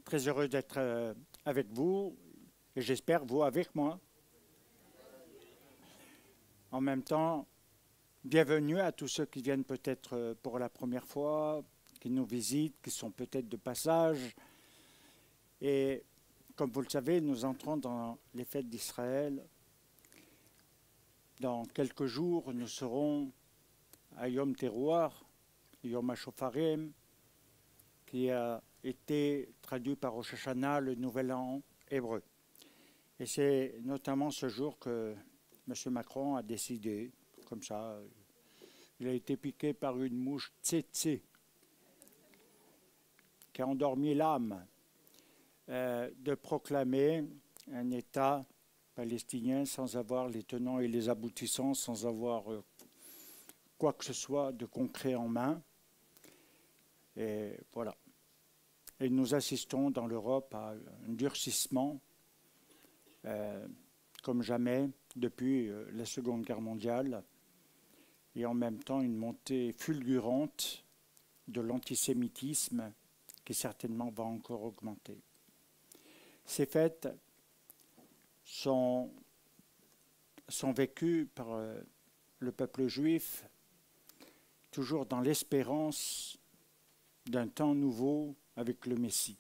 Très heureux d'être avec vous et j'espère vous avec moi. En même temps, bienvenue à tous ceux qui viennent peut-être pour la première fois, qui nous visitent, qui sont peut-être de passage. Et comme vous le savez, nous entrons dans les fêtes d'Israël. Dans quelques jours, nous serons à Yom Teruah, Yom HaShofarim, qui a été traduit par Rosh Hashanah, le Nouvel An hébreu. Et c'est notamment ce jour que M. Macron a décidé, comme ça, il a été piqué par une mouche tsetse qui a endormi l'âme, de proclamer un État palestinien sans avoir les tenants et les aboutissants, sans avoir quoi que ce soit de concret en main. Et voilà. Et nous assistons dans l'Europe à un durcissement comme jamais depuis la Seconde Guerre mondiale, et en même temps une montée fulgurante de l'antisémitisme qui certainement va encore augmenter. Ces fêtes sont vécues par le peuple juif toujours dans l'espérance d'un temps nouveau avec le Messie.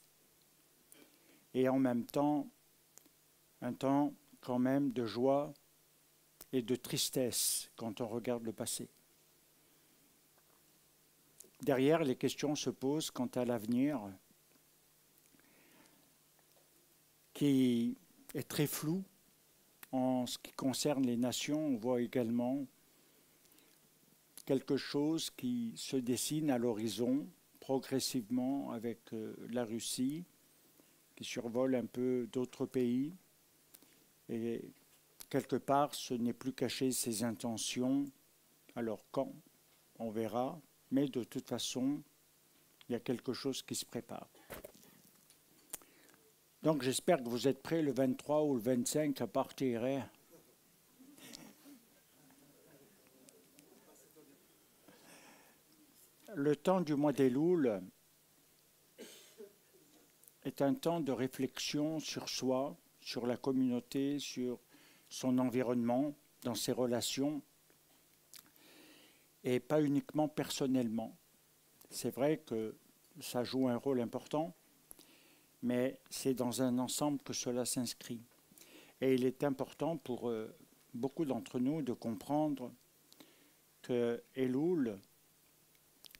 Et en même temps, un temps quand même de joie et de tristesse quand on regarde le passé. Derrière, les questions se posent quant à l'avenir, qui est très flou en ce qui concerne les nations. On voit également quelque chose qui se dessine à l'horizon progressivement avec la Russie, qui survole un peu d'autres pays. Et quelque part, ce n'est plus cacher ses intentions. Alors quand? On verra. Mais de toute façon, il y a quelque chose qui se prépare. Donc j'espère que vous êtes prêts le 23 ou le 25 à partir. Le temps du mois d'Elul est un temps de réflexion sur soi, sur la communauté, sur son environnement, dans ses relations, et pas uniquement personnellement. C'est vrai que ça joue un rôle important, mais c'est dans un ensemble que cela s'inscrit. Et il est important pour beaucoup d'entre nous de comprendre que Elul,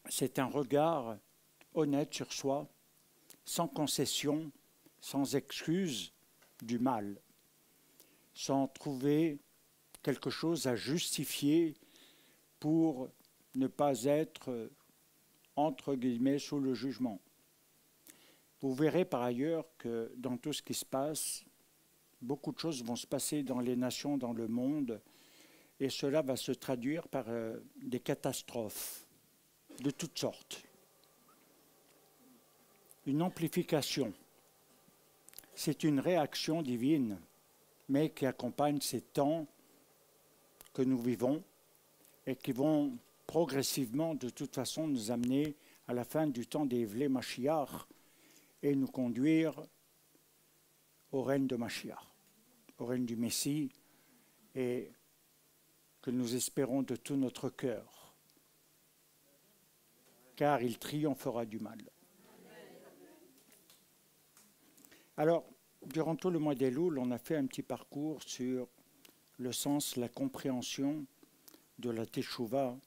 c'est un regard honnête sur soi, sans concession, sans excuse du mal, sans trouver quelque chose à justifier pour ne pas être, entre guillemets, sous le jugement. Vous verrez par ailleurs que dans tout ce qui se passe, beaucoup de choses vont se passer dans les nations, dans le monde, et cela va se traduire par des catastrophes de toutes sortes. Une amplification, c'est une réaction divine, mais qui accompagne ces temps que nous vivons et qui vont progressivement, de toute façon, nous amener à la fin du temps des Vlé Mashiach et nous conduire au règne de Mashiach, au règne du Messie, et que nous espérons de tout notre cœur, car il triomphera du mal. Alors, durant tout le mois d'Elul, on a fait un petit parcours sur le sens, la compréhension de la Teshuvah,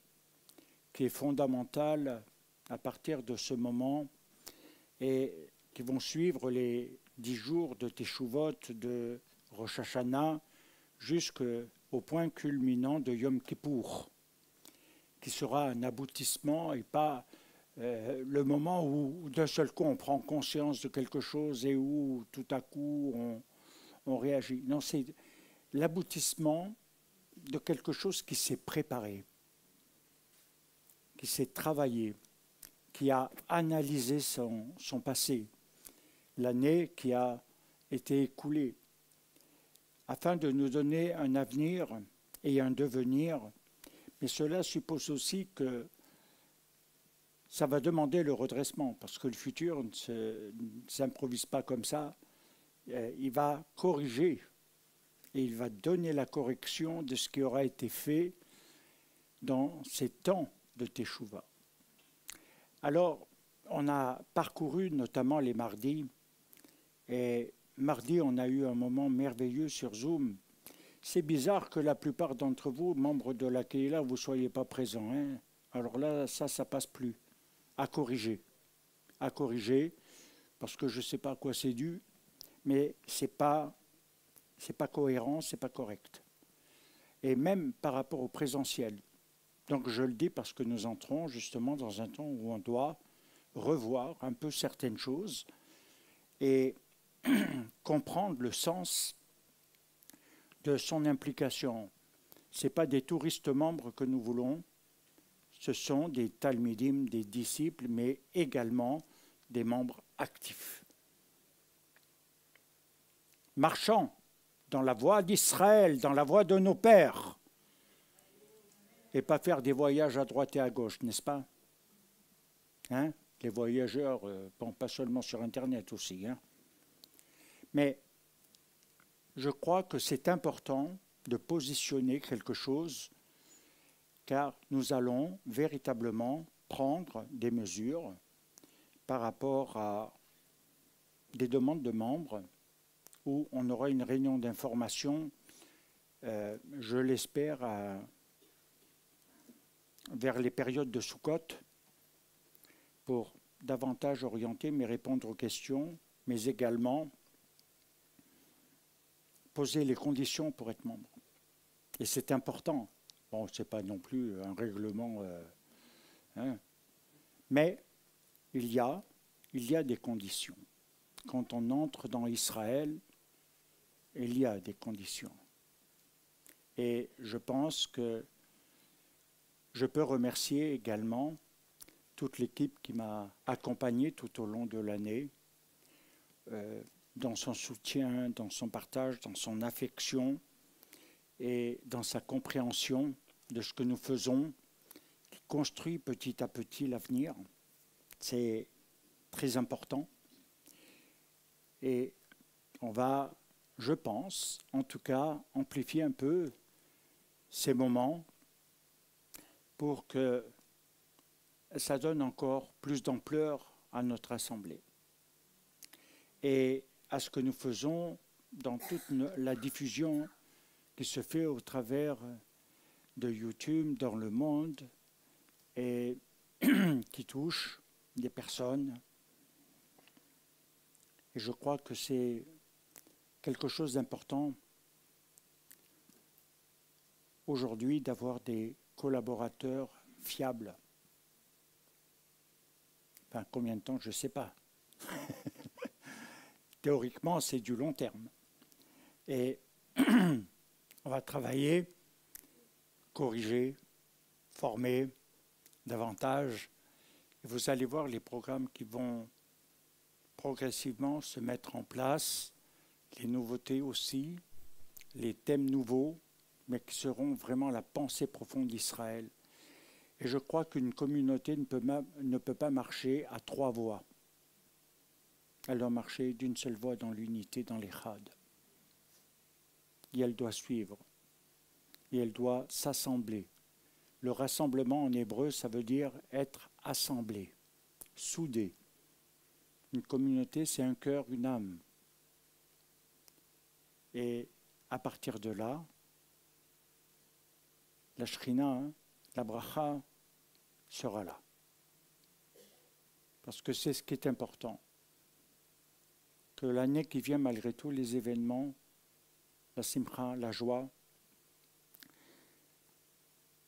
qui est fondamentale à partir de ce moment et qui vont suivre les 10 jours de Teshuvot de Rosh Hashanah jusqu'au point culminant de Yom Kippour, qui sera un aboutissement et pas le moment où d'un seul coup on prend conscience de quelque chose et où tout à coup on réagit. Non, c'est l'aboutissement de quelque chose qui s'est préparé, qui s'est travaillé, qui a analysé son passé, l'année qui a été écoulée, afin de nous donner un avenir et un devenir. Mais cela suppose aussi que ça va demander le redressement, parce que le futur ne s'improvise pas comme ça. Il va corriger et il va donner la correction de ce qui aura été fait dans ces temps de Teshuvah. Alors, on a parcouru notamment les mardis, et mardi, on a eu un moment merveilleux sur Zoom. C'est bizarre que la plupart d'entre vous, membres de la Keila, vous ne soyez pas présents. Hein? Alors là, ça passe plus. À corriger, parce que je ne sais pas à quoi c'est dû, mais c'est pas cohérent, c'est pas correct. Et même par rapport au présentiel. Donc je le dis parce que nous entrons justement dans un temps où on doit revoir un peu certaines choses et comprendre le sens de son implication. Ce n'est pas des touristes membres que nous voulons, ce sont des talmidim, des disciples, mais également des membres actifs. Marchant dans la voie d'Israël, dans la voie de nos pères, et pas faire des voyages à droite et à gauche, n'est-ce pas? Hein? Les voyageurs, pas seulement sur Internet aussi. Hein? Mais je crois que c'est important de positionner quelque chose, car nous allons véritablement prendre des mesures par rapport à des demandes de membres où on aura une réunion d'information, je l'espère, vers les périodes de Sukkot, pour davantage orienter, mais répondre aux questions, mais également poser les conditions pour être membre. Et c'est important. Bon, ce n'est pas non plus un règlement, hein. Mais il y a des conditions. Quand on entre dans Israël, il y a des conditions. Et je pense que je peux remercier également toute l'équipe qui m'a accompagné tout au long de l'année, dans son soutien, dans son partage, dans son affection et dans sa compréhension de ce que nous faisons, qui construit petit à petit l'avenir. C'est très important. Et on va, je pense, en tout cas, amplifier un peu ces moments pour que ça donne encore plus d'ampleur à notre assemblée et à ce que nous faisons dans toute la diffusion qui se fait au travers de YouTube dans le monde et qui touche des personnes. Et je crois que c'est quelque chose d'important aujourd'hui d'avoir des collaborateurs fiables. Enfin, combien de temps, je ne sais pas. Théoriquement, c'est du long terme. Et on va travailler, corriger, former davantage. Et vous allez voir les programmes qui vont progressivement se mettre en place, les nouveautés aussi, les thèmes nouveaux, mais qui seront vraiment la pensée profonde d'Israël. Et je crois qu'une communauté ne peut pas marcher à trois voies. Elle doit marcher d'une seule voie dans l'unité, dans l'Echad. Et elle doit suivre. Et elle doit s'assembler. Le rassemblement en hébreu, ça veut dire être assemblé, soudé. Une communauté, c'est un cœur, une âme. Et à partir de là, la Shrina, la bracha, sera là. Parce que c'est ce qui est important. Que l'année qui vient, malgré tous les événements, la simcha, la joie,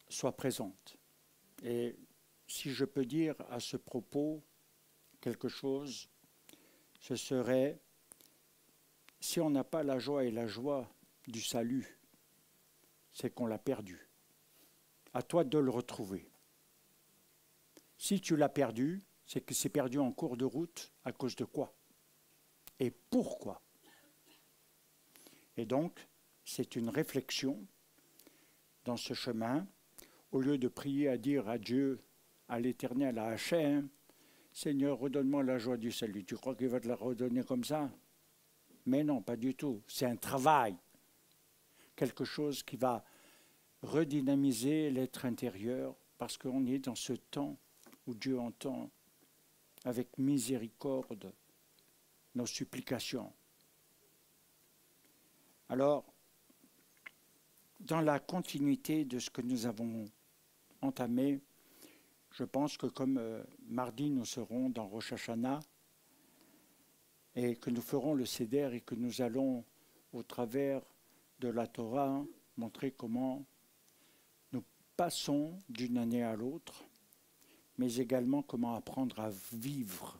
soit présente. Et si je peux dire à ce propos quelque chose, ce serait, si on n'a pas la joie et la joie du salut, c'est qu'on l'a perdu. À toi de le retrouver. Si tu l'as perdu, c'est que c'est perdu en cours de route. À cause de quoi? Et pourquoi? Et donc, c'est une réflexion dans ce chemin. Au lieu de prier à dire à Dieu à l'Éternel, à Hachem, Seigneur, redonne-moi la joie du salut. Tu crois qu'il va te la redonner comme ça? Mais non, pas du tout. C'est un travail. Quelque chose qui va redynamiser l'être intérieur, parce qu'on est dans ce temps où Dieu entend avec miséricorde nos supplications. Alors, dans la continuité de ce que nous avons entamé, je pense que comme mardi nous serons dans Rosh Hashanah et que nous ferons le Seder et que nous allons au travers de la Torah montrer comment nous passons d'une année à l'autre, mais également comment apprendre à vivre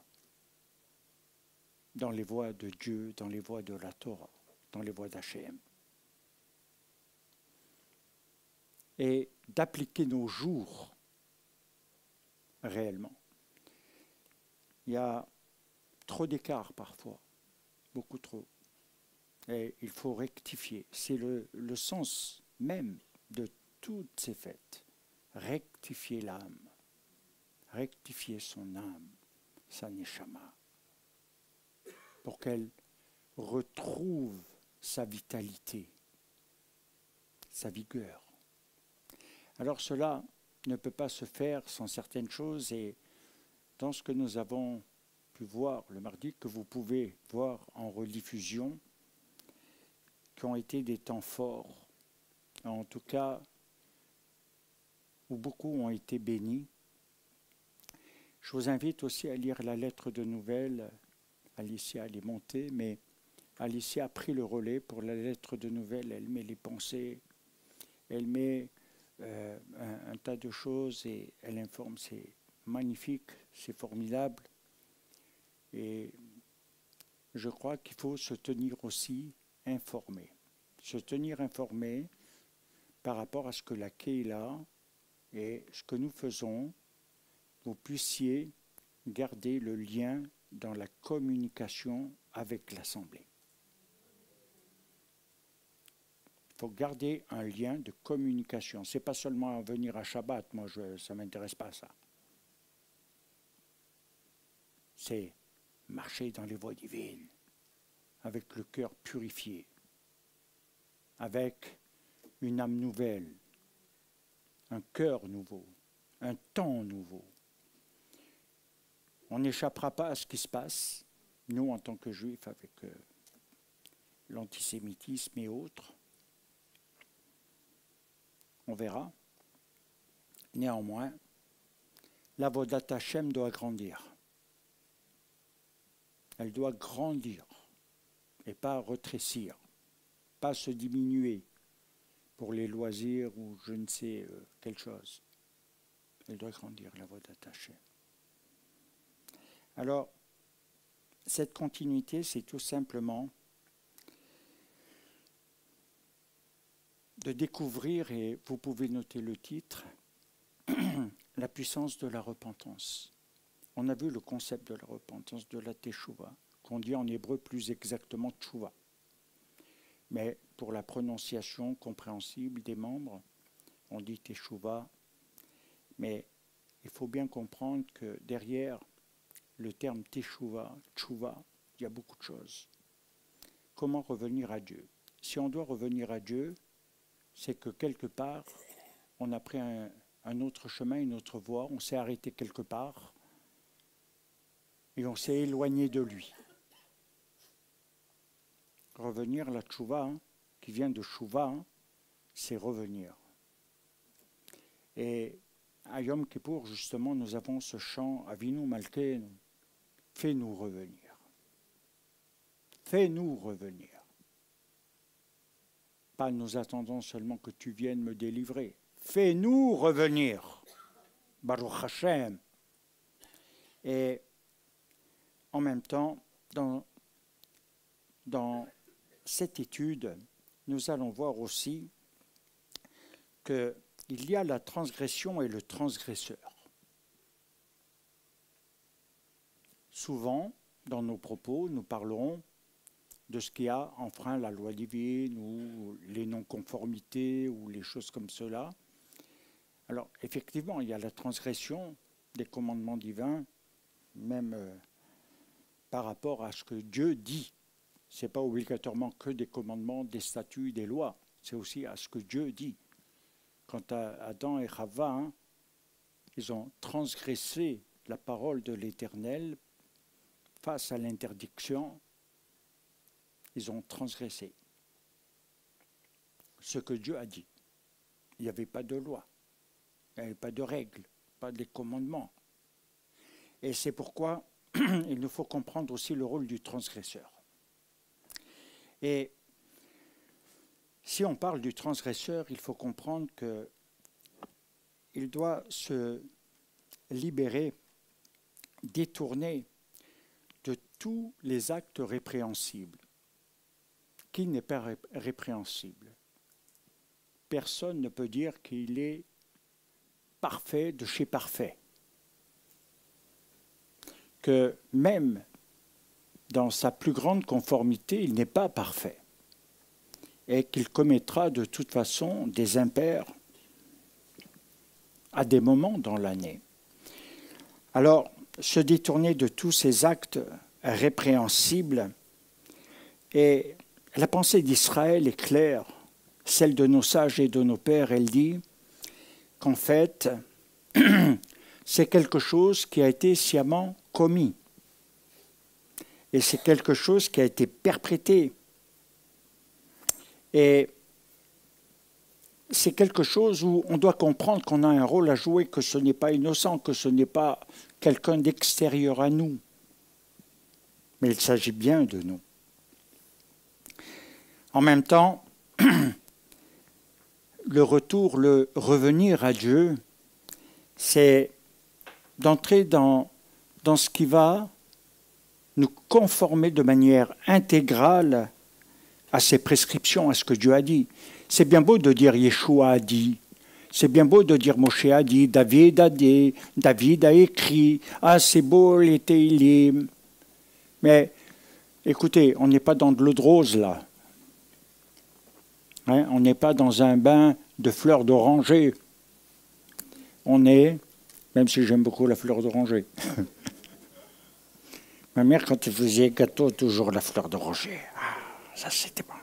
dans les voies de Dieu, dans les voies de la Torah, dans les voies d'Hachem. Et d'appliquer nos jours réellement. Il y a trop d'écart parfois, beaucoup trop. Et il faut rectifier. C'est le sens même de toutes ces fêtes. Rectifier l'âme, rectifier son âme, sa neshama, pour qu'elle retrouve sa vitalité, sa vigueur. Alors cela ne peut pas se faire sans certaines choses, et dans ce que nous avons pu voir le mardi, que vous pouvez voir en rediffusion, qui ont été des temps forts, en tout cas où beaucoup ont été bénis. Je vous invite aussi à lire la lettre de nouvelles. Alicia, elle est montée, mais Alicia a pris le relais pour la lettre de nouvelles. Elle met les pensées, elle met un tas de choses et elle informe. C'est magnifique, c'est formidable. Et je crois qu'il faut se tenir aussi informé. Se tenir informé par rapport à ce que la Keila et ce que nous faisons, vous puissiez garder le lien dans la communication avec l'Assemblée. Il faut garder un lien de communication. Ce n'est pas seulement venir à Shabbat, moi ça ne m'intéresse pas ça. C'est marcher dans les voies divines, avec le cœur purifié, avec une âme nouvelle, un cœur nouveau, un temps nouveau. On n'échappera pas à ce qui se passe, nous en tant que juifs, avec l'antisémitisme et autres. On verra. Néanmoins, l'avodat Hashem doit grandir. Elle doit grandir et pas rétrécir, pas se diminuer pour les loisirs ou je ne sais quelle chose. Elle doit grandir, l'avodat Hashem. Alors, cette continuité, c'est tout simplement de découvrir, et vous pouvez noter le titre, la puissance de la repentance. On a vu le concept de la repentance, de la teshuva, qu'on dit en hébreu plus exactement tshuva. Mais pour la prononciation compréhensible des membres, on dit teshuva. Mais il faut bien comprendre que derrière le terme teshuva, tshuva, il y a beaucoup de choses. Comment revenir à Dieu? Si on doit revenir à Dieu, c'est que quelque part, on a pris un autre chemin, une autre voie, on s'est arrêté quelque part et on s'est éloigné de lui. Revenir, la tchouva, qui vient de chouva, c'est revenir. Et à Yom Kippour, justement, nous avons ce chant Avinu Malkeinu, fais-nous revenir. Fais-nous revenir. Pas nous attendons seulement que tu viennes me délivrer. Fais-nous revenir. Baruch Hashem. Et en même temps, dans cette étude, nous allons voir aussi qu'il y a la transgression et le transgresseur. Souvent, dans nos propos, nous parlerons de ce qui a enfreint la loi divine ou les non-conformités ou les choses comme cela. Alors, effectivement, il y a la transgression des commandements divins, même par rapport à ce que Dieu dit. Ce n'est pas obligatoirement que des commandements, des statuts, des lois. C'est aussi à ce que Dieu dit. Quant à Adam et Chava, hein, ils ont transgressé la parole de l'Éternel face à l'interdiction. Ils ont transgressé ce que Dieu a dit. Il n'y avait pas de loi, il n'y avait pas de règles, pas de commandements. Et c'est pourquoi il nous faut comprendre aussi le rôle du transgresseur. Et si on parle du transgresseur, il faut comprendre qu'il doit se libérer, détourner de tous les actes répréhensibles. Qui n'est pas répréhensible? Personne ne peut dire qu'il est parfait de chez parfait. Que même dans sa plus grande conformité, il n'est pas parfait. Et qu'il commettra de toute façon des impairs à des moments dans l'année. Alors, se détourner de tous ces actes répréhensibles, et la pensée d'Israël est claire, celle de nos sages et de nos pères, elle dit qu'en fait, c'est quelque chose qui a été sciemment commis. Et c'est quelque chose qui a été perpétré. Et c'est quelque chose où on doit comprendre qu'on a un rôle à jouer, que ce n'est pas innocent, que ce n'est pas quelqu'un d'extérieur à nous. Mais il s'agit bien de nous. En même temps, le retour, le revenir à Dieu, c'est d'entrer dans ce qui va nous conformer de manière intégrale à ses prescriptions, à ce que Dieu a dit. C'est bien beau de dire Yeshua a dit, c'est bien beau de dire Moshe a dit, David a dit, David a écrit, ah c'est beau les Télim. Mais écoutez, on n'est pas dans de l'eau de rose là. Hein, on n'est pas dans un bain de fleurs d'oranger. On est, même si j'aime beaucoup la fleur d'oranger. Ma mère, quand elle faisait gâteau, toujours la fleur d'oranger. Ah, ça c'était bon.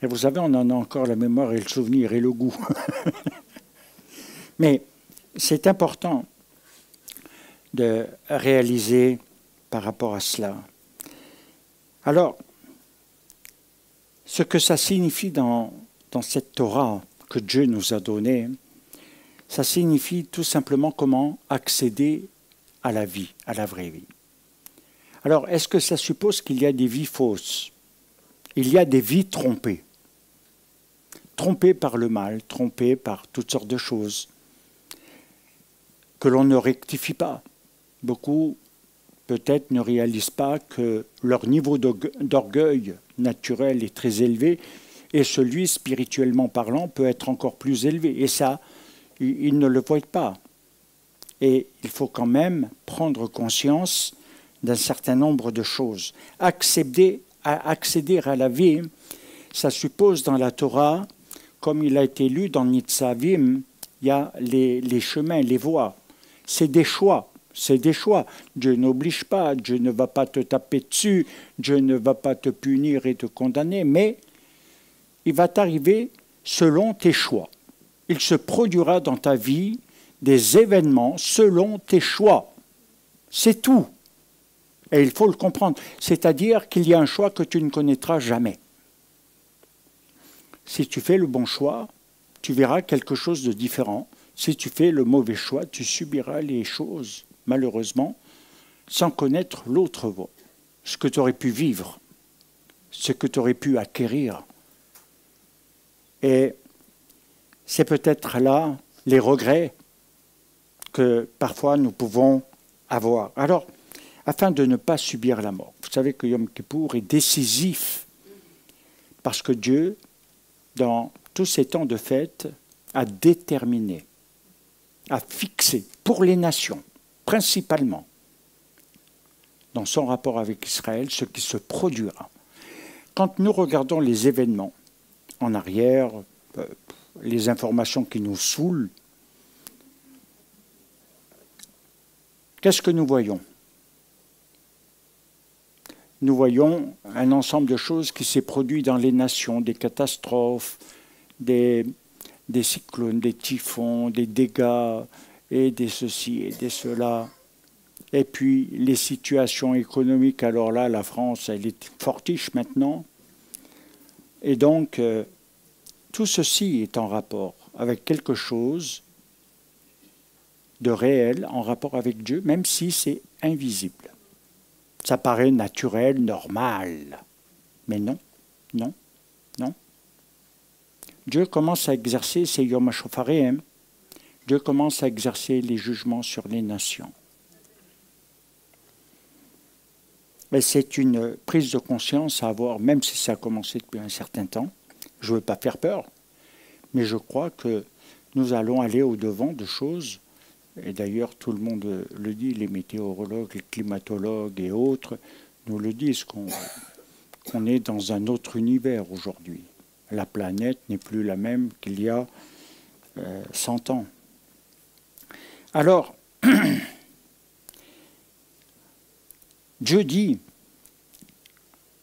Et vous savez, on en a encore la mémoire et le souvenir et le goût. Mais c'est important de réaliser par rapport à cela. Alors, ce que ça signifie dans cette Torah que Dieu nous a donnée, ça signifie tout simplement comment accéder à la vie, à la vraie vie. Alors, est-ce que ça suppose qu'il y a des vies fausses? Il y a des vies trompées. Trompées par le mal, trompées par toutes sortes de choses que l'on ne rectifie pas. Beaucoup, peut-être, ne réalisent pas que leur niveau d'orgueil naturel est très élevé et celui, spirituellement parlant, peut être encore plus élevé. Et ça, ils ne le voient pas. Et il faut quand même prendre conscience d'un certain nombre de choses. Accéder à la vie, ça suppose dans la Torah, comme il a été lu dans Nitzavim, il y a les chemins, les voies. C'est des choix. C'est des choix. Dieu n'oblige pas, Dieu ne va pas te taper dessus, Dieu ne va pas te punir et te condamner, mais il va t'arriver selon tes choix. Il se produira dans ta vie des événements selon tes choix. C'est tout. Et il faut le comprendre. C'est-à-dire qu'il y a un choix que tu ne connaîtras jamais. Si tu fais le bon choix, tu verras quelque chose de différent. Si tu fais le mauvais choix, tu subiras les choses, malheureusement, sans connaître l'autre voie. Ce que tu aurais pu vivre, ce que tu aurais pu acquérir. Et c'est peut-être là les regrets que parfois nous pouvons avoir. Alors, afin de ne pas subir la mort, vous savez que Yom Kippour est décisif parce que Dieu, dans tous ces temps de fête, a déterminé, a fixé pour les nations, principalement, dans son rapport avec Israël, ce qui se produira. Quand nous regardons les événements en arrière, les informations qui nous saoulent, qu'est-ce que nous voyons? Nous voyons un ensemble de choses qui s'est produit dans les nations, des catastrophes, des cyclones, des typhons, des dégâts, et des ceci et des cela. Et puis les situations économiques, alors là, la France, elle est fortiche maintenant. Et donc, tout ceci est en rapport avec quelque chose de réel, en rapport avec Dieu, même si c'est invisible. Ça paraît naturel, normal. Mais non, non, non. Dieu commence à exercer ses Yom HaShofarim. Dieu commence à exercer les jugements sur les nations. Et c'est une prise de conscience à avoir, même si ça a commencé depuis un certain temps. Je ne veux pas faire peur, mais je crois que nous allons aller au-devant de choses. Et d'ailleurs, tout le monde le dit, les météorologues, les climatologues et autres nous le disent, qu'on est dans un autre univers aujourd'hui. La planète n'est plus la même qu'il y a 100 ans. Alors, Dieu dit,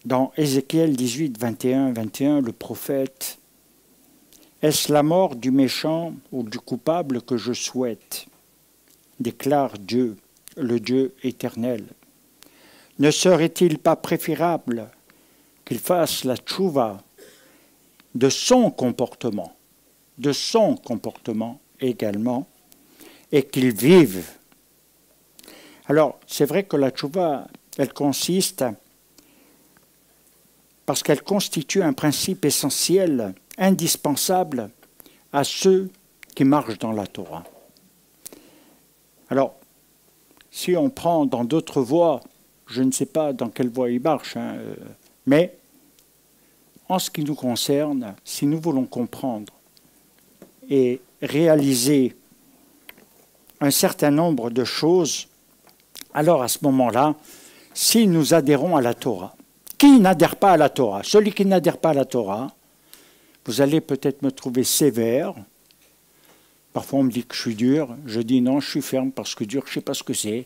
dans Ézéchiel 18, 21, le prophète, « Est-ce la mort du méchant ou du coupable que je souhaite ?» déclare Dieu, le Dieu éternel. « Ne serait-il pas préférable qu'il fasse la tchouva de son comportement également, et qu'il vive ?» Alors, c'est vrai que la tchouva, elle consiste, parce qu'elle constitue un principe essentiel, indispensable à ceux qui marchent dans la Torah. Alors, si on prend dans d'autres voies, je ne sais pas dans quelle voie ils marchent, mais en ce qui nous concerne, si nous voulons comprendre et réaliser un certain nombre de choses, alors à ce moment-là, si nous adhérons à la Torah, qui n'adhère pas à la Torah? Celui qui n'adhère pas à la Torah, vous allez peut-être me trouver sévère. Parfois on me dit que je suis dur, je dis non, je suis ferme parce que dur, je ne sais pas ce que c'est.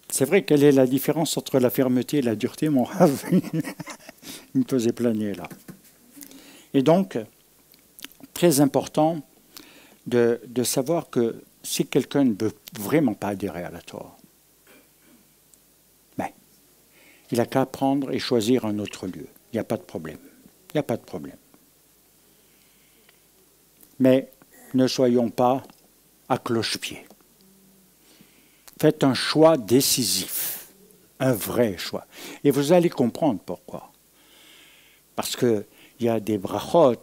C'est vrai, quelle est la différence entre la fermeté et la dureté, mon rave? Il me faisait planer là. Et donc, très important de savoir que si quelqu'un ne veut vraiment pas adhérer à la Torah, ben, il n'a qu'à prendre et choisir un autre lieu. Il n'y a pas de problème. Il n'y a pas de problème. Mais ne soyons pas à cloche-pied. Faites un choix décisif, un vrai choix. Et vous allez comprendre pourquoi. Parce qu'il y a des brachot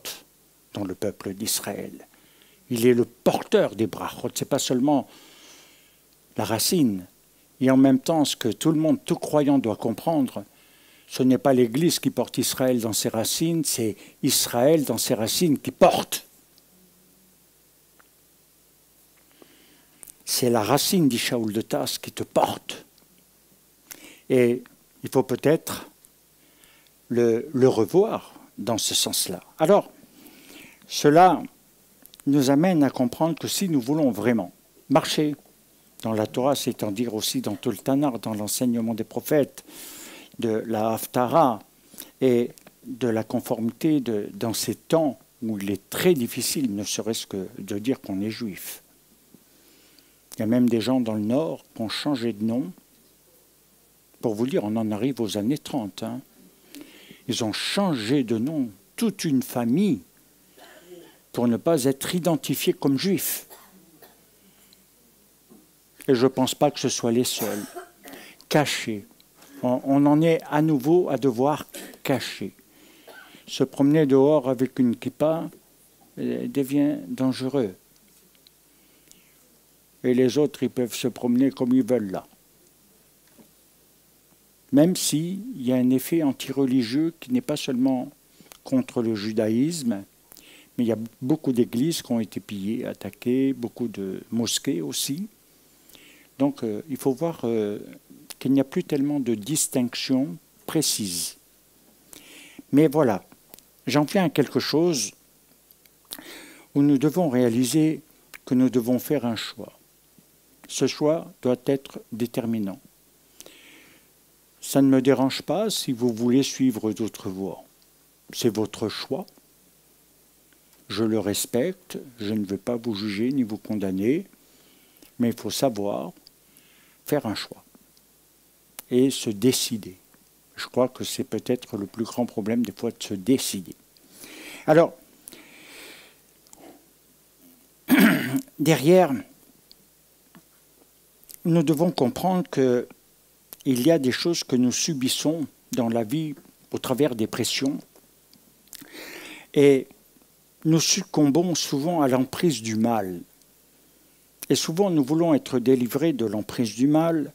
dans le peuple d'Israël. Il est le porteur des brachot. Ce n'est pas seulement la racine. Et en même temps, ce que tout le monde, tout croyant doit comprendre, ce n'est pas l'Église qui porte Israël dans ses racines, c'est Israël dans ses racines qui porte. C'est la racine d'Ishaoul de Tas qui te porte. Et il faut peut-être le revoir dans ce sens-là. Alors, cela nous amène à comprendre que si nous voulons vraiment marcher dans la Torah, c'est-à-dire aussi dans tout le Tanakh, dans l'enseignement des prophètes, de la Haftara et de la conformité dans ces temps où il est très difficile, ne serait-ce que de dire qu'on est juif. Il y a même des gens dans le Nord qui ont changé de nom. Pour vous dire, on en arrive aux années 30. Hein. Ils ont changé de nom, toute une famille, pour ne pas être identifiés comme juifs. Et je ne pense pas que ce soit les seuls. Cachés. On en est à nouveau à devoir cacher. Se promener dehors avec une kippa devient dangereux. Et les autres, ils peuvent se promener comme ils veulent là. Même s'il y a un effet anti-religieux qui n'est pas seulement contre le judaïsme, mais il y a beaucoup d'églises qui ont été pillées, attaquées, beaucoup de mosquées aussi. Donc il faut voir qu'il n'y a plus tellement de distinction précise. Mais voilà, j'en viens à quelque chose où nous devons réaliser que nous devons faire un choix. Ce choix doit être déterminant. Ça ne me dérange pas si vous voulez suivre d'autres voies. C'est votre choix. Je le respecte, je ne veux pas vous juger ni vous condamner, mais il faut savoir faire un choix et se décider. Je crois que c'est peut-être le plus grand problème des fois de se décider. Alors, derrière, nous devons comprendre qu'il y a des choses que nous subissons dans la vie au travers des pressions et nous succombons souvent à l'emprise du mal. Et souvent, nous voulons être délivrés de l'emprise du mal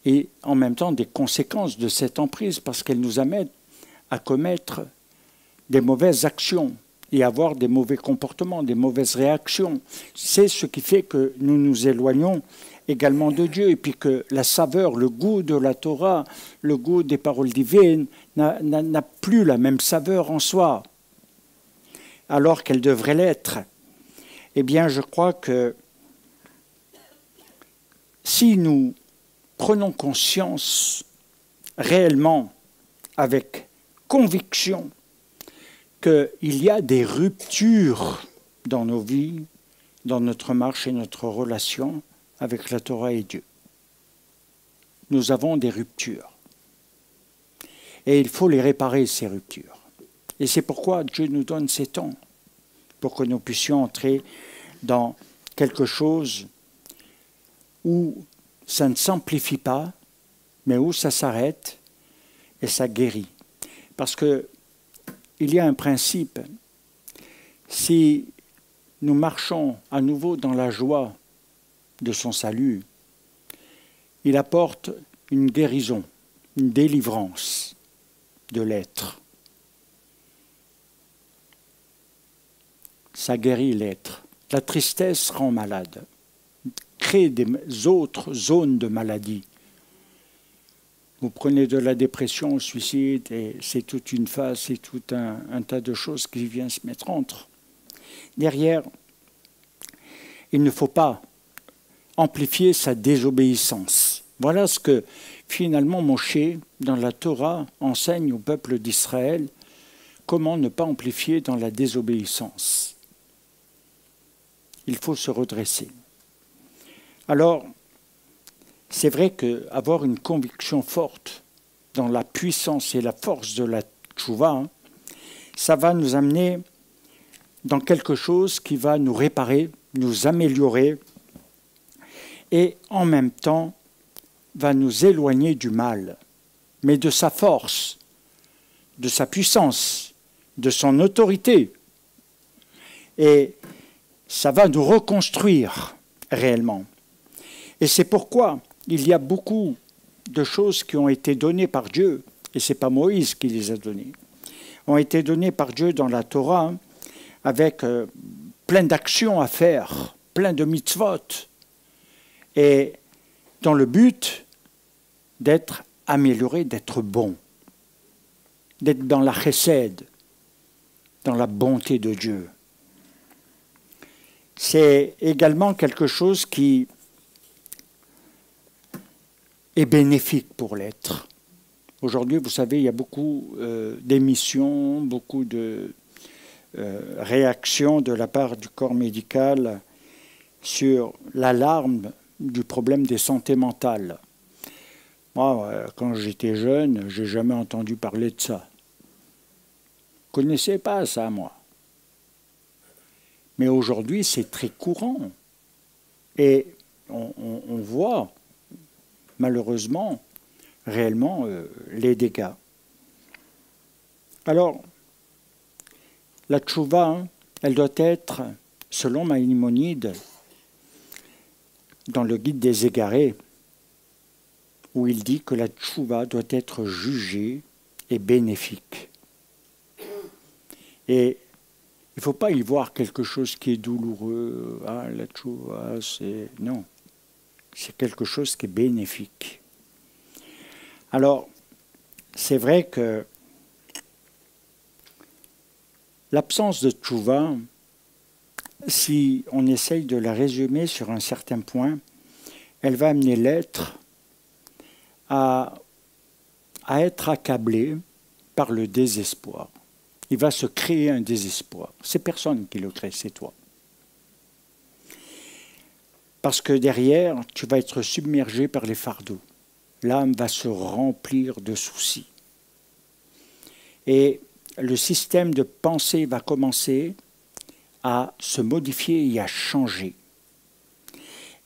et en même temps des conséquences de cette emprise parce qu'elle nous amène à commettre des mauvaises actions et avoir des mauvais comportements, des mauvaises réactions. C'est ce qui fait que nous nous éloignons également de Dieu et puis que la saveur, le goût de la Torah, le goût des paroles divines n'a plus la même saveur en soi alors qu'elle devrait l'être. Eh bien, je crois que si nous prenons conscience réellement, avec conviction, qu'il y a des ruptures dans nos vies, dans notre marche et notre relation avec la Torah et Dieu. Nous avons des ruptures. Et il faut les réparer, ces ruptures. Et c'est pourquoi Dieu nous donne ces temps, pour que nous puissions entrer dans quelque chose où ça ne s'amplifie pas, mais où ça s'arrête et ça guérit. Parce qu'il y a un principe. Si nous marchons à nouveau dans la joie de son salut, il apporte une guérison, une délivrance de l'être. Ça guérit l'être. La tristesse rend malade, crée des autres zones de maladie. Vous prenez de la dépression au suicide et c'est toute une phase, c'est tout un tas de choses qui viennent se mettre entre. Derrière, il ne faut pas amplifier sa désobéissance. Voilà ce que finalement Moshe, dans la Torah, enseigne au peuple d'Israël, comment ne pas amplifier dans la désobéissance. Il faut se redresser. Alors, c'est vrai qu'avoir une conviction forte dans la puissance et la force de la tchouva, ça va nous amener dans quelque chose qui va nous réparer, nous améliorer et en même temps va nous éloigner du mal, mais de sa force, de sa puissance, de son autorité. Et ça va nous reconstruire réellement. Et c'est pourquoi il y a beaucoup de choses qui ont été données par Dieu, et ce n'est pas Moïse qui les a données, ont été données par Dieu dans la Torah avec plein d'actions à faire, plein de mitzvot, et dans le but d'être amélioré, d'être bon, d'être dans la chesed, dans la bonté de Dieu. C'est également quelque chose qui est bénéfique pour l'être. Aujourd'hui, vous savez, il y a beaucoup d'émissions, beaucoup de réactions de la part du corps médical sur l'alarme du problème des santé mentale. Moi, quand j'étais jeune, je n'ai jamais entendu parler de ça. Je ne connaissais pas ça, moi. Mais aujourd'hui, c'est très courant. Et on voit, malheureusement, réellement, les dégâts. Alors, la tchouva, elle doit être, selon Maïmonide, dans le Guide des égarés, où il dit que la tchouva doit être jugée et bénéfique. Et il ne faut pas y voir quelque chose qui est douloureux. Ah, la tchouva, c'est... Non. C'est quelque chose qui est bénéfique. Alors, c'est vrai que l'absence de tchouva si on essaye de la résumer sur un certain point, elle va amener l'être à être accablé par le désespoir. Il va se créer un désespoir. C'est personne qui le crée, c'est toi. Parce que derrière, tu vas être submergé par les fardeaux. L'âme va se remplir de soucis. Et le système de pensée va commencer à se modifier et à changer.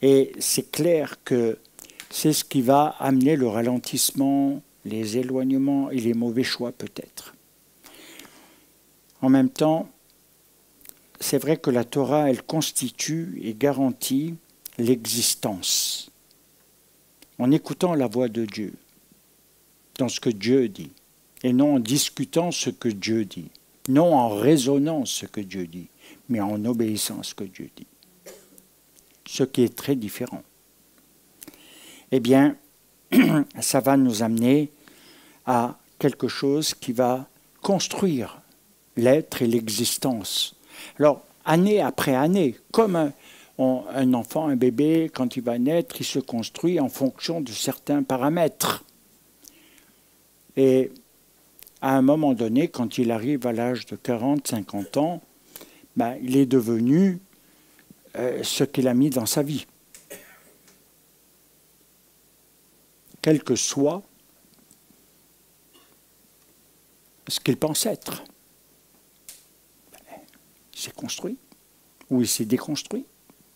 Et c'est clair que c'est ce qui va amener le ralentissement, les éloignements et les mauvais choix peut-être. En même temps, c'est vrai que la Torah, elle constitue et garantit l'existence. En écoutant la voix de Dieu, dans ce que Dieu dit, et non en discutant ce que Dieu dit, non en raisonnant ce que Dieu dit, mais en obéissant à ce que Dieu dit. Ce qui est très différent. Eh bien, ça va nous amener à quelque chose qui va construire l'être et l'existence. Alors, année après année, comme un enfant, un bébé, quand il va naître, il se construit en fonction de certains paramètres. Et à un moment donné, quand il arrive à l'âge de 40, 50 ans, ben, il est devenu ce qu'il a mis dans sa vie. Quel que soit ce qu'il pense être. Il s'est construit ou il s'est déconstruit.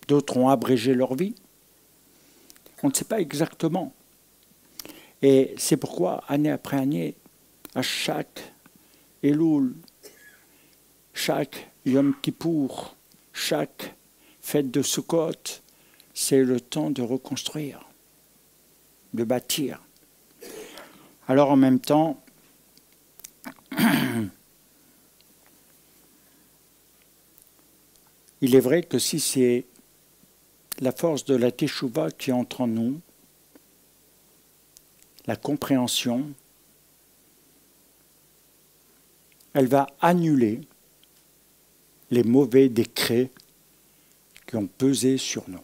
D'autres ont abrégé leur vie. On ne sait pas exactement. Et c'est pourquoi, année après année, à chaque Elul, chaque Yom Kippour, chaque fête de Sukkot, c'est le temps de reconstruire, de bâtir. Alors en même temps, il est vrai que si c'est la force de la Teshuvah qui entre en nous, la compréhension, elle va annuler les mauvais décrets qui ont pesé sur nous,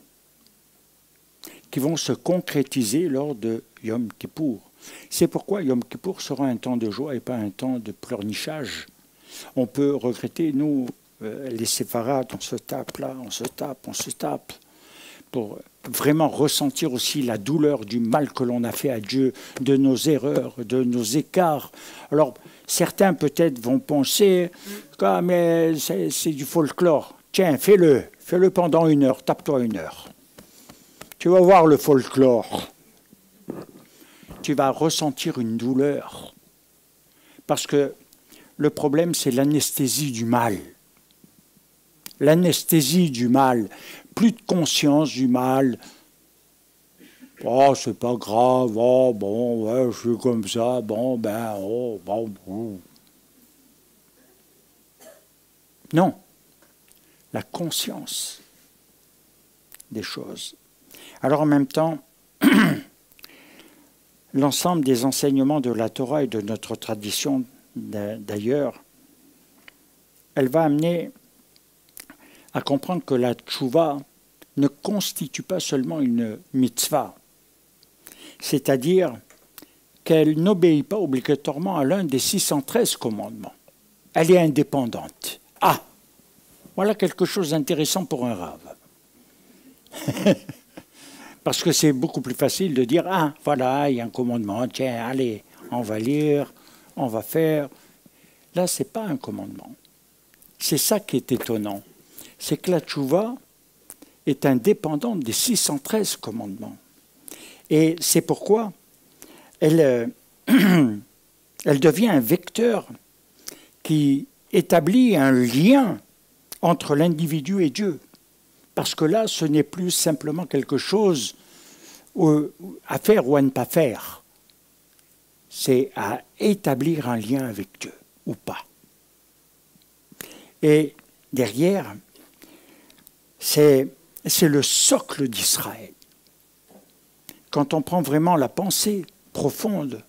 qui vont se concrétiser lors de Yom Kippour. C'est pourquoi Yom Kippour sera un temps de joie et pas un temps de pleurnichage. On peut regretter, nous, les séfarades, on se tape là, on se tape, pour vraiment ressentir aussi la douleur du mal que l'on a fait à Dieu, de nos erreurs, de nos écarts. Alors, certains peut-être vont penser que mais c'est du folklore. Tiens, fais-le pendant 1 heure, tape-toi 1 heure. Tu vas voir le folklore. Tu vas ressentir une douleur. Parce que le problème, c'est l'anesthésie du mal. L'anesthésie du mal. Plus de conscience du mal. Oh, c'est pas grave. Oh, bon, ouais, je suis comme ça. Bon, ben, oh, bon. Non. La conscience des choses. Alors en même temps, l'ensemble des enseignements de la Torah et de notre tradition d'ailleurs, elle va amener à comprendre que la tchouva ne constitue pas seulement une mitzvah, c'est-à-dire qu'elle n'obéit pas obligatoirement à l'un des 613 commandements. Elle est indépendante. Ah, voilà quelque chose d'intéressant pour un rave. Parce que c'est beaucoup plus facile de dire, ah, voilà, il y a un commandement, tiens, allez, on va lire, on va faire. Là, ce n'est pas un commandement. C'est ça qui est étonnant. C'est que la tchouva est indépendante des 613 commandements. Et c'est pourquoi elle devient un vecteur qui établit un lien entre l'individu et Dieu. Parce que là, ce n'est plus simplement quelque chose à faire ou à ne pas faire. C'est à établir un lien avec Dieu, ou pas. Et derrière, c'est le socle d'Israël. Quand on prend vraiment la pensée profonde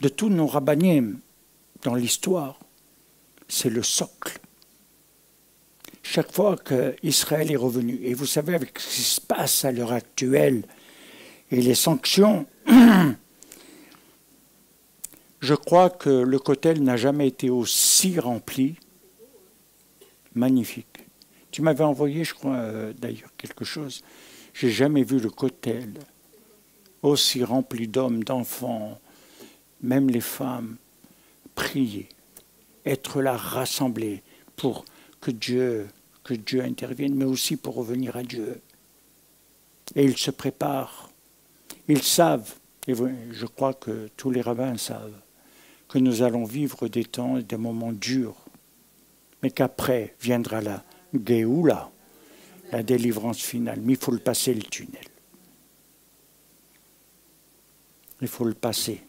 de tous nos rabbanim dans l'histoire, c'est le socle. chaque fois qu'Israël est revenu. Et vous savez, avec ce qui se passe à l'heure actuelle et les sanctions, je crois que le Kotel n'a jamais été aussi rempli. Magnifique. Tu m'avais envoyé, je crois, d'ailleurs, quelque chose. J'ai jamais vu le Kotel aussi rempli d'hommes, d'enfants, même les femmes, prier, être là rassemblés pour que Dieu intervienne, mais aussi pour revenir à Dieu. Et ils se préparent. Ils savent, et je crois que tous les rabbins savent, que nous allons vivre des temps et des moments durs, mais qu'après viendra la Géoula, la délivrance finale. Mais il faut le passer, le tunnel. Il faut le passer.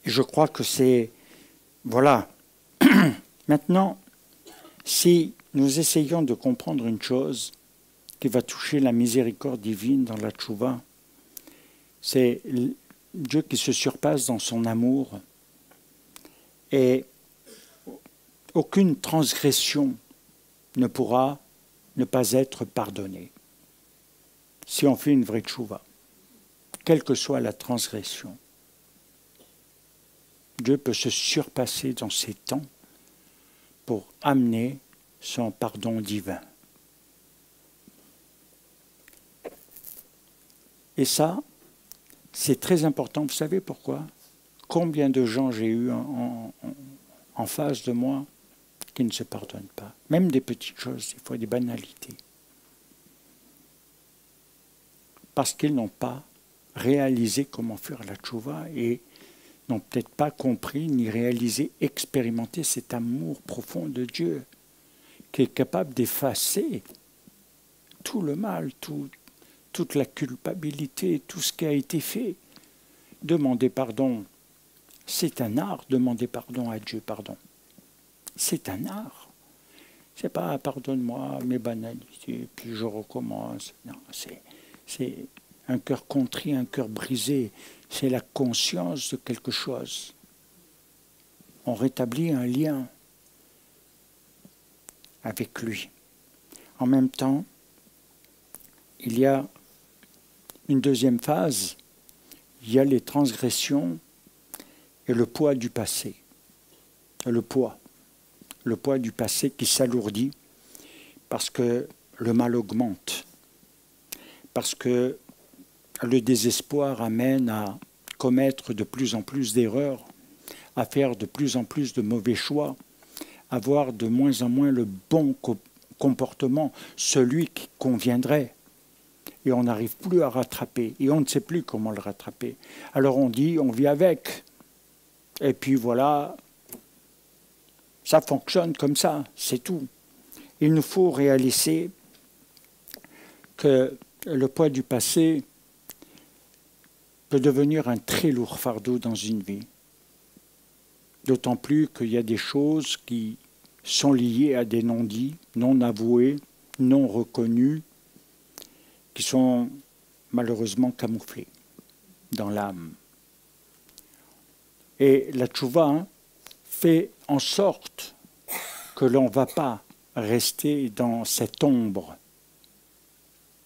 Et je crois que c'est... Voilà. Maintenant, si nous essayons de comprendre une chose qui va toucher la miséricorde divine dans la tchouva, c'est Dieu qui se surpasse dans son amour et aucune transgression ne pourra ne pas être pardonnée si on fait une vraie tchouva, quelle que soit la transgression. Dieu peut se surpasser dans ses temps pour amener son pardon divin. Et ça, c'est très important. Vous savez pourquoi? Combien de gens j'ai eu en face de moi qui ne se pardonnent pas? Même des petites choses, des fois des banalités. Parce qu'ils n'ont pas réalisé comment faire la tchouva et n'ont peut-être pas compris ni réalisé, expérimenté cet amour profond de Dieu qui est capable d'effacer tout le mal, toute la culpabilité, tout ce qui a été fait. Demander pardon, c'est un art. Demander pardon à Dieu, pardon. C'est un art. C'est pas pardonne-moi mes banalités, puis je recommence. Non, c'est un cœur contrit, un cœur brisé. C'est la conscience de quelque chose. On rétablit un lien avec lui. En même temps, il y a une deuxième phase. Il y a les transgressions et le poids du passé. Le poids du passé qui s'alourdit parce que le mal augmente, parce que le désespoir amène à commettre de plus en plus d'erreurs, à faire de plus en plus de mauvais choix, à avoir de moins en moins le bon comportement, celui qui conviendrait. Et on n'arrive plus à rattraper, et on ne sait plus comment le rattraper. Alors on dit, on vit avec. Et puis voilà, ça fonctionne comme ça, c'est tout. Il nous faut réaliser que le poids du passé peut devenir un très lourd fardeau dans une vie. D'autant plus qu'il y a des choses qui sont liées à des non-dits, non avoués, non reconnus, qui sont malheureusement camouflés dans l'âme. Et la tchouva fait en sorte que l'on ne va pas rester dans cette ombre,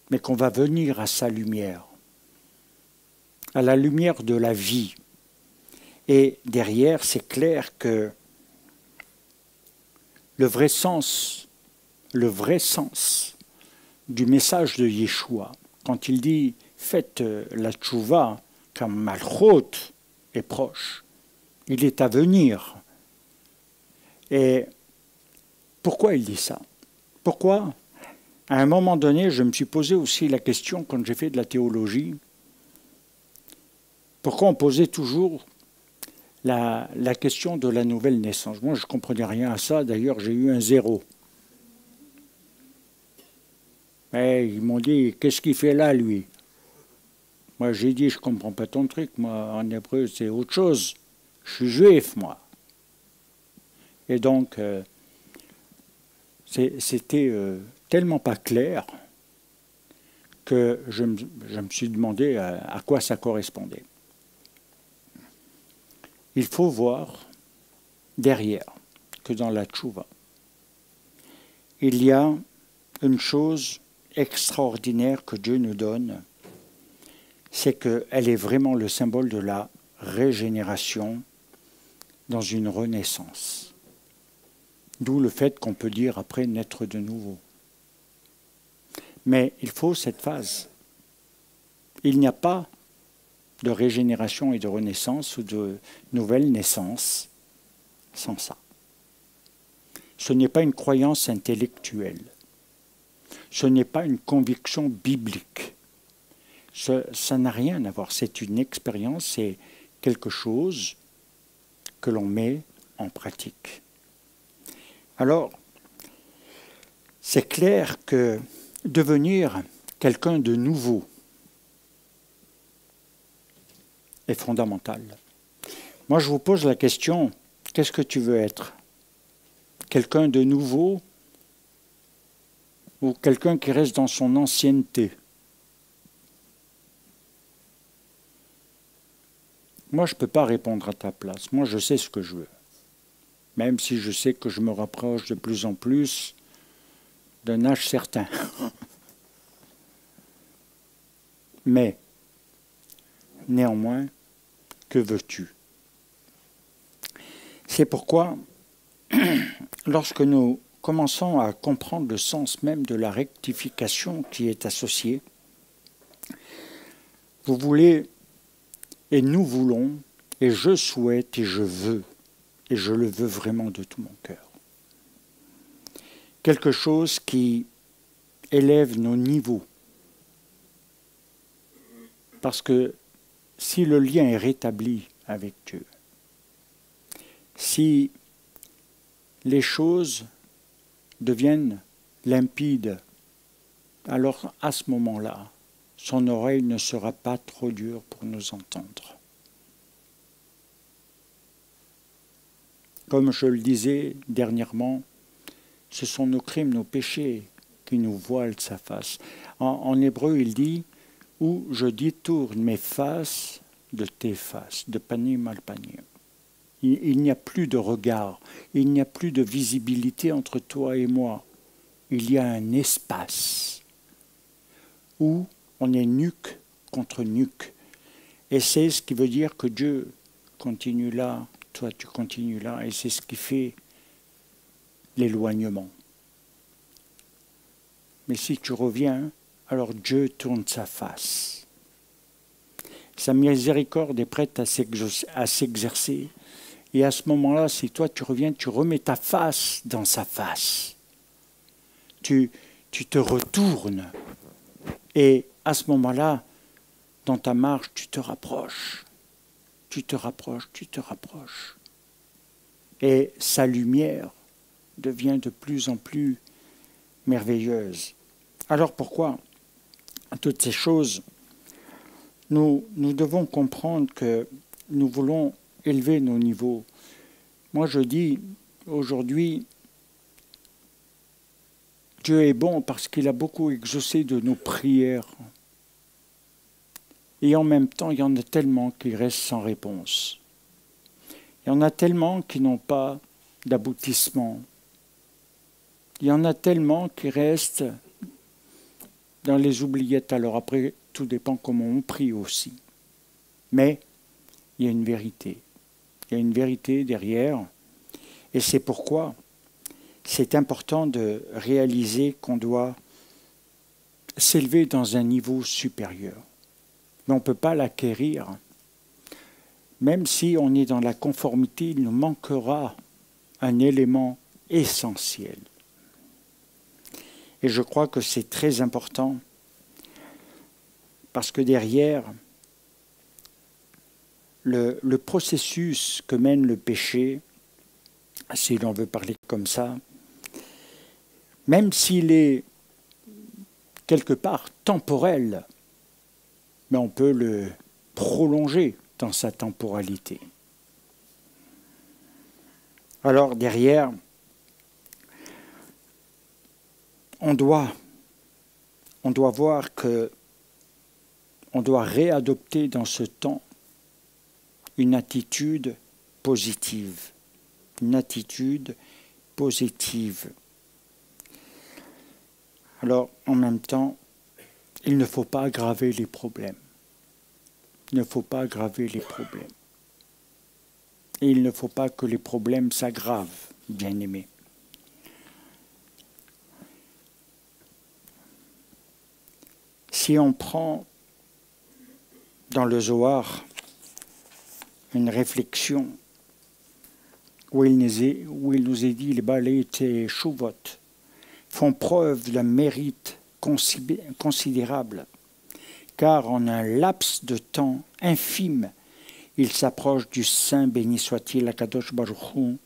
mais qu'on va venir à sa lumière, à la lumière de la vie. Et derrière, c'est clair que le vrai sens du message de Yeshua, quand il dit « faites la tchouva quand Malchut est proche », il est à venir. Et pourquoi il dit ça? Pourquoi? À un moment donné, je me suis posé aussi la question, quand j'ai fait de la théologie, pourquoi on posait toujours la question de la nouvelle naissance? Moi, je ne comprenais rien à ça. D'ailleurs, j'ai eu un 0. Et ils m'ont dit, qu'est-ce qu'il fait là, lui? Moi, j'ai dit, je ne comprends pas ton truc. Moi, en hébreu, c'est autre chose. Je suis juif, moi. Et donc, c'était tellement pas clair que je me suis demandé à quoi ça correspondait. Il faut voir derrière que dans la tchouva, il y a une chose extraordinaire que Dieu nous donne, c'est qu'elle est vraiment le symbole de la régénération dans une renaissance. D'où le fait qu'on peut dire après naître de nouveau. Mais il faut cette phase. Il n'y a pas de régénération et de renaissance ou de nouvelle naissance sans ça. Ce n'est pas une croyance intellectuelle. Ce n'est pas une conviction biblique. Ça n'a rien à voir. C'est une expérience, c'est quelque chose que l'on met en pratique. Alors, c'est clair que devenir quelqu'un de nouveau est fondamental. Moi, je vous pose la question, qu'est-ce que tu veux être? Quelqu'un de nouveau ou quelqu'un qui reste dans son ancienneté? Moi, je ne peux pas répondre à ta place. Moi, je sais ce que je veux. Même si je sais que je me rapproche de plus en plus d'un âge certain. Mais, néanmoins, que veux-tu? C'est pourquoi, lorsque nous commençons à comprendre le sens même de la rectification qui est associée, vous voulez, et nous voulons, et je souhaite, et je veux, et je le veux vraiment de tout mon cœur. Quelque chose qui élève nos niveaux. Parce que si le lien est rétabli avec Dieu, si les choses deviennent limpides, alors à ce moment-là, son oreille ne sera pas trop dure pour nous entendre. Comme je le disais dernièrement, ce sont nos crimes, nos péchés qui nous voilent sa face. En hébreu, il dit « Où je détourne mes faces de tes faces, de panim al panim ». Il n'y a plus de regard, il n'y a plus de visibilité entre toi et moi. Il y a un espace où on est nuque contre nuque. Et c'est ce qui veut dire que Dieu continue là, toi tu continues là, et c'est ce qui fait l'éloignement. Mais si tu reviens, alors Dieu tourne sa face. Sa miséricorde est prête à s'exercer. Et à ce moment-là, si toi tu reviens, tu remets ta face dans sa face. Tu te retournes. Et à ce moment-là, dans ta marche, tu te rapproches. Tu te rapproches, tu te rapproches. Et sa lumière devient de plus en plus merveilleuse. Alors pourquoi toutes ces choses, nous devons comprendre que nous voulons élever nos niveaux. Moi je dis aujourd'hui, Dieu est bon parce qu'il a beaucoup exaucé de nos prières. Et en même temps, il y en a tellement qui restent sans réponse. Il y en a tellement qui n'ont pas d'aboutissement. Il y en a tellement qui restent dans les oubliettes. Alors après, tout dépend comment on prie aussi. Mais il y a une vérité. Il y a une vérité derrière. Et c'est pourquoi c'est important de réaliser qu'on doit s'élever dans un niveau supérieur. Mais on ne peut pas l'acquérir. Même si on est dans la conformité, il nous manquera un élément essentiel. Et je crois que c'est très important parce que derrière, le processus que mène le péché, si l'on veut parler comme ça, même s'il est quelque part temporel, mais on peut le prolonger dans sa temporalité. Alors derrière, on doit voir que on doit réadopter dans ce temps une attitude positive. Une attitude positive. Alors, en même temps, il ne faut pas aggraver les problèmes. Il ne faut pas aggraver les problèmes. Et il ne faut pas que les problèmes s'aggravent, bien-aimés. Si on prend dans le Zohar une réflexion où il nous est dit les Baalei Teshuvot font preuve d'un mérite considérable, car en un laps de temps infime, il s'approche du Saint, béni soit-il, Akadosh Baruch Hu,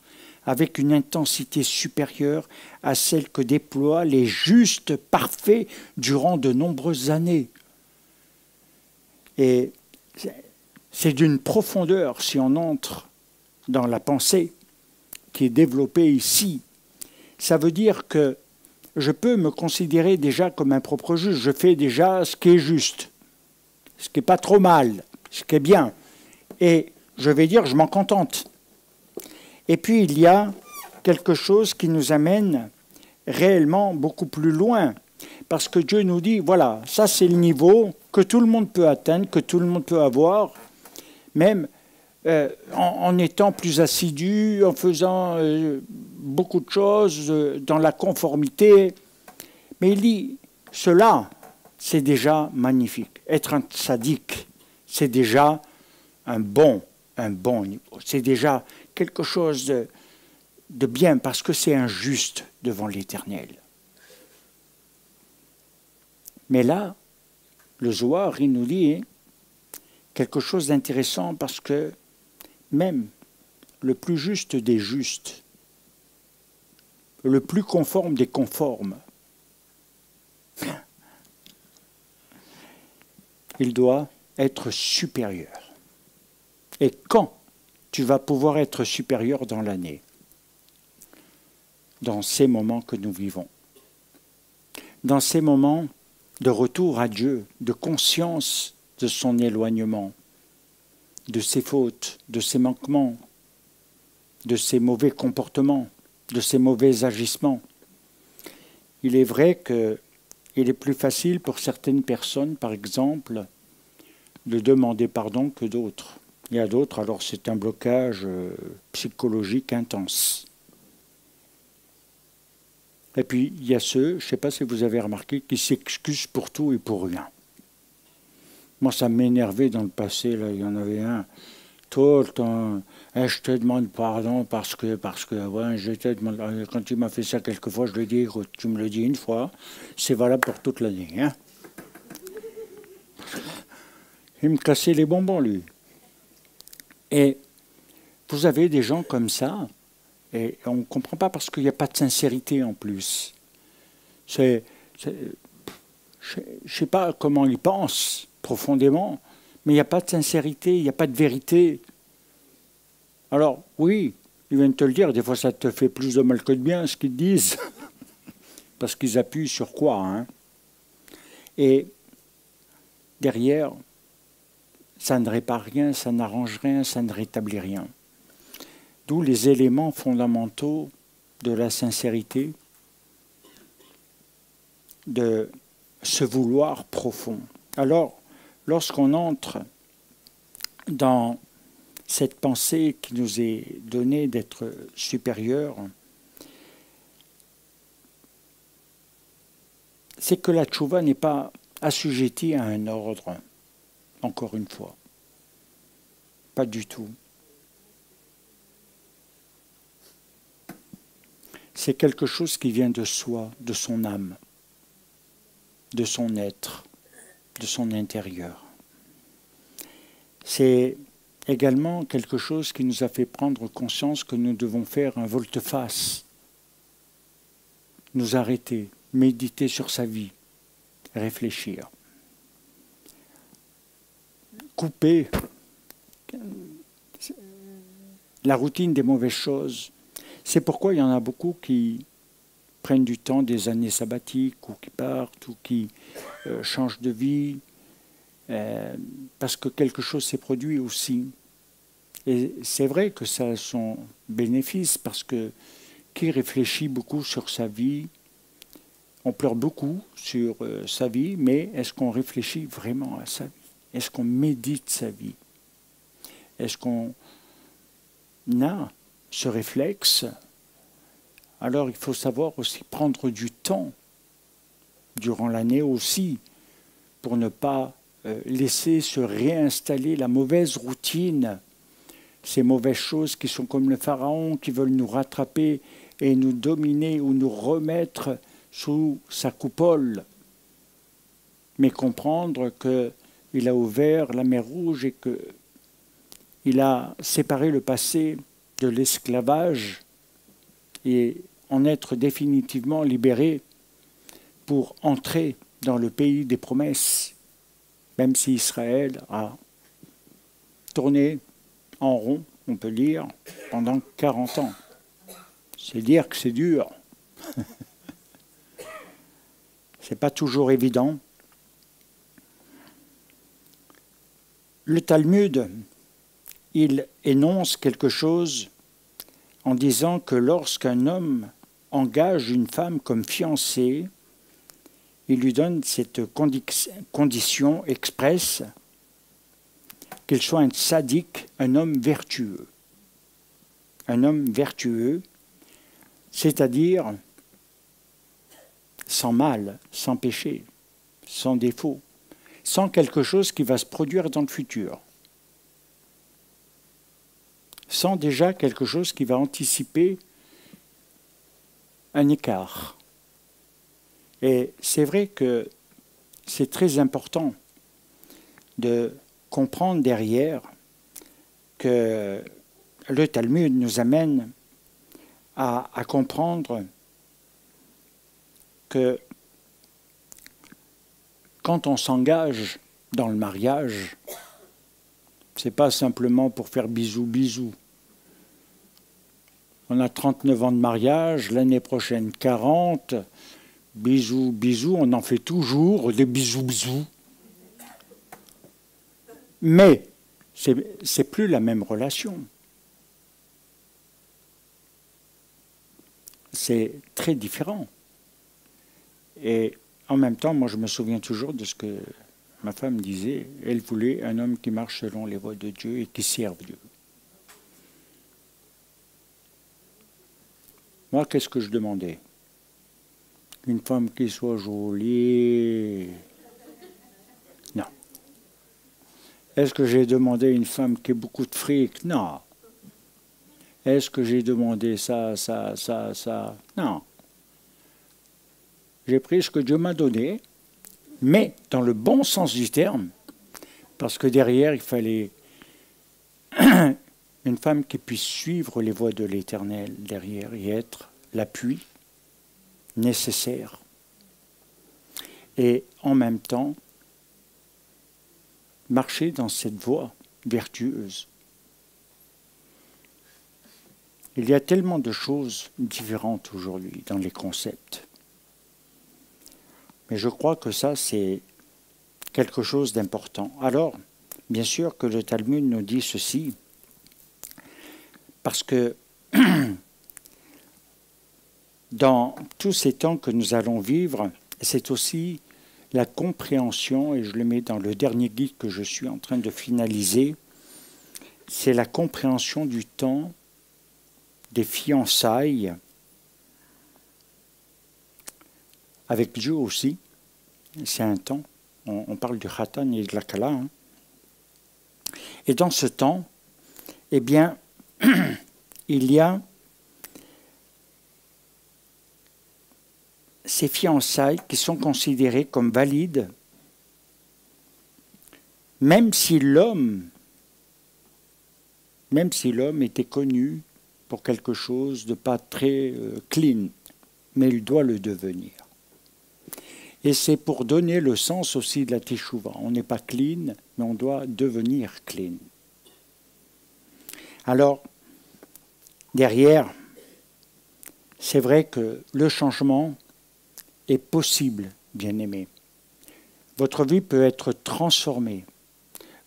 avec une intensité supérieure à celle que déploient les justes parfaits durant de nombreuses années. Et c'est d'une profondeur, si on entre dans la pensée qui est développée ici. Ça veut dire que je peux me considérer déjà comme un propre juge. Je fais déjà ce qui est juste, ce qui n'est pas trop mal, ce qui est bien. Et je vais dire, je m'en contente. Et puis il y a quelque chose qui nous amène réellement beaucoup plus loin. Parce que Dieu nous dit, voilà, ça c'est le niveau que tout le monde peut atteindre, que tout le monde peut avoir, même en étant plus assidu, en faisant beaucoup de choses, dans la conformité. Mais il dit, cela, c'est déjà magnifique. Être un tzaddik, c'est déjà un bon niveau. C'est déjà quelque chose de bien, parce que c'est injuste devant l'Éternel. Mais là, le Zohar, il nous dit quelque chose d'intéressant, parce que même le plus juste des justes, le plus conforme des conformes, il doit être supérieur. Et quand tu vas pouvoir être supérieur dans l'année? Dans ces moments que nous vivons. Dans ces moments de retour à Dieu, de conscience de son éloignement, de ses fautes, de ses manquements, de ses mauvais comportements, de ses mauvais agissements. Il est vrai qu'il est plus facile pour certaines personnes, par exemple, de demander pardon que d'autres. Il y a d'autres, alors c'est un blocage psychologique intense. Et puis, il y a ceux, je ne sais pas si vous avez remarqué, qui s'excusent pour tout et pour rien. Moi, ça m'énervait dans le passé, là, il y en avait un, tout le temps, je te demande pardon parce que, ouais, je te demande, quand tu m'as fait ça quelquefois, je lui dis, écoute, tu me le dis une fois, c'est valable pour toute l'année. Hein. Il me cassait les bonbons, lui. Et vous avez des gens comme ça, et on ne comprend pas parce qu'il n'y a pas de sincérité en plus. Je ne sais pas comment ils pensent profondément, mais il n'y a pas de sincérité, il n'y a pas de vérité. Alors, oui, ils viennent te le dire, des fois ça te fait plus de mal que de bien ce qu'ils disent, parce qu'ils appuient sur quoi, hein. Et derrière, ça ne répare rien, ça n'arrange rien, ça ne rétablit rien. D'où les éléments fondamentaux de la sincérité, de ce vouloir profond. Alors, lorsqu'on entre dans cette pensée qui nous est donnée d'être supérieur, c'est que la tchouva n'est pas assujettie à un ordre, encore une fois. Pas du tout. C'est quelque chose qui vient de soi, de son âme, de son être, de son intérieur. C'est également quelque chose qui nous a fait prendre conscience que nous devons faire un volte-face, nous arrêter, méditer sur sa vie, réfléchir. Couper la routine des mauvaises choses. C'est pourquoi il y en a beaucoup qui prennent du temps, des années sabbatiques, ou qui partent, ou qui changent de vie, parce que quelque chose s'est produit aussi. Et c'est vrai que ça a son bénéfice, parce que qui réfléchit beaucoup sur sa vie On pleure beaucoup sur sa vie, mais est-ce qu'on réfléchit vraiment à sa vie? Est-ce qu'on médite sa vie? Est-ce qu'on a ce réflexe? Alors il faut savoir aussi prendre du temps durant l'année aussi pour ne pas laisser se réinstaller la mauvaise routine, ces mauvaises choses qui sont comme le pharaon, qui veulent nous rattraper et nous dominer ou nous remettre sous sa coupole. Mais comprendre qu'il a ouvert la mer Rouge et qu'il a séparé le passé de l'esclavage et en être définitivement libéré pour entrer dans le pays des promesses, même si Israël a tourné en rond, on peut dire, pendant 40 ans. C'est dire que c'est dur. C'est pas toujours évident. Le Talmud, il énonce quelque chose en disant que lorsqu'un homme engage une femme comme fiancée, il lui donne cette condition expresse qu'il soit un tzaddik, un homme vertueux. Un homme vertueux, c'est-à-dire sans mal, sans péché, sans défaut, sans quelque chose qui va se produire dans le futur, sans déjà quelque chose qui va anticiper un écart. Et c'est vrai que c'est très important de comprendre derrière que le Talmud nous amène à comprendre que quand on s'engage dans le mariage, c'est pas simplement pour faire bisous bisous. On a 39 ans de mariage, l'année prochaine 40, bisous bisous, on en fait toujours des bisous bisous. Mais c'est plus la même relation. C'est très différent. Et en même temps, moi je me souviens toujours de ce que ma femme disait. Elle voulait un homme qui marche selon les voies de Dieu et qui serve Dieu. Moi, qu'est-ce que je demandais? Une femme qui soit jolie. Non. Est-ce que j'ai demandé une femme qui ait beaucoup de fric? Non. Est-ce que j'ai demandé ça? Non. J'ai pris ce que Dieu m'a donné, mais dans le bon sens du terme, parce que derrière, il fallait une femme qui puisse suivre les voies de l'Éternel derrière et être l'appui nécessaire. Et en même temps, marcher dans cette voie vertueuse. Il y a tellement de choses différentes aujourd'hui dans les concepts. Mais je crois que ça, c'est quelque chose d'important. Alors, bien sûr que le Talmud nous dit ceci, parce que dans tous ces temps que nous allons vivre, c'est aussi la compréhension, et je le mets dans le dernier guide que je suis en train de finaliser, c'est la compréhension du temps des fiançailles avec Dieu aussi. C'est un temps, on parle du Khatan et de la Kala. Hein. Et dans ce temps, eh bien, il y a ces fiançailles qui sont considérées comme valides, même si l'homme était connu pour quelque chose de pas très clean, mais il doit le devenir. Et c'est pour donner le sens aussi de la teshuva. On n'est pas clean, mais on doit devenir clean. Alors, derrière, c'est vrai que le changement est possible, bien-aimé. Votre vie peut être transformée.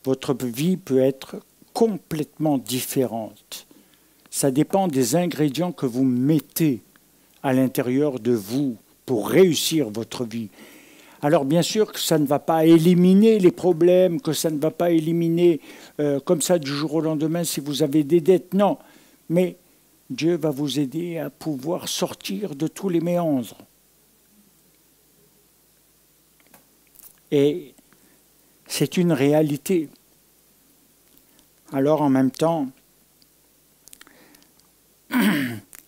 Votre vie peut être complètement différente. Ça dépend des ingrédients que vous mettez à l'intérieur de vous pour réussir votre vie. Alors bien sûr que ça ne va pas éliminer les problèmes, que ça ne va pas éliminer comme ça du jour au lendemain si vous avez des dettes, non. Mais Dieu va vous aider à pouvoir sortir de tous les méandres. Et c'est une réalité. Alors en même temps,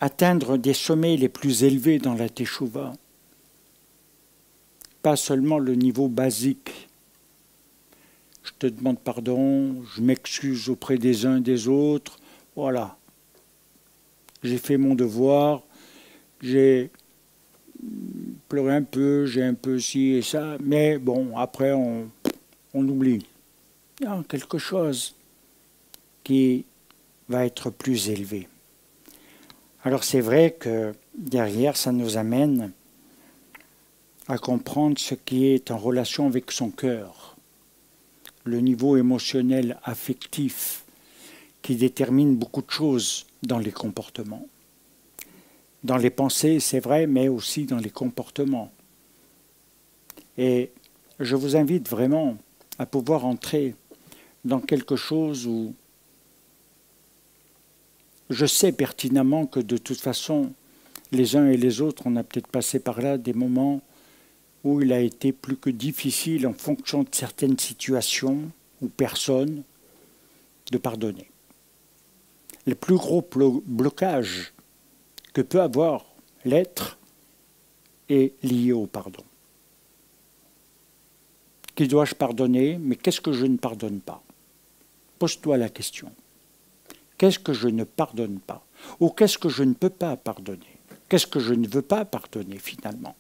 atteindre des sommets les plus élevés dans la Teshuvah, pas seulement le niveau basique. Je te demande pardon, je m'excuse auprès des uns des autres, voilà. J'ai fait mon devoir, j'ai pleuré un peu, j'ai un peu ci et ça, mais bon, après on oublie. Il y a quelque chose qui va être plus élevé. Alors c'est vrai que derrière, ça nous amène à comprendre ce qui est en relation avec son cœur, le niveau émotionnel, affectif, qui détermine beaucoup de choses dans les comportements. Dans les pensées, c'est vrai, mais aussi dans les comportements. Et je vous invite vraiment à pouvoir entrer dans quelque chose où je sais pertinemment que de toute façon, les uns et les autres, on a peut-être passé par là des moments où il a été plus que difficile, en fonction de certaines situations ou personnes, de pardonner. Le plus gros blocage que peut avoir l'être est lié au pardon. Qui dois-je pardonner? Mais qu'est-ce que je ne pardonne pas? Pose-toi la question. Qu'est-ce que je ne pardonne pas? Ou qu'est-ce que je ne peux pas pardonner? Qu'est-ce que je ne veux pas pardonner finalement?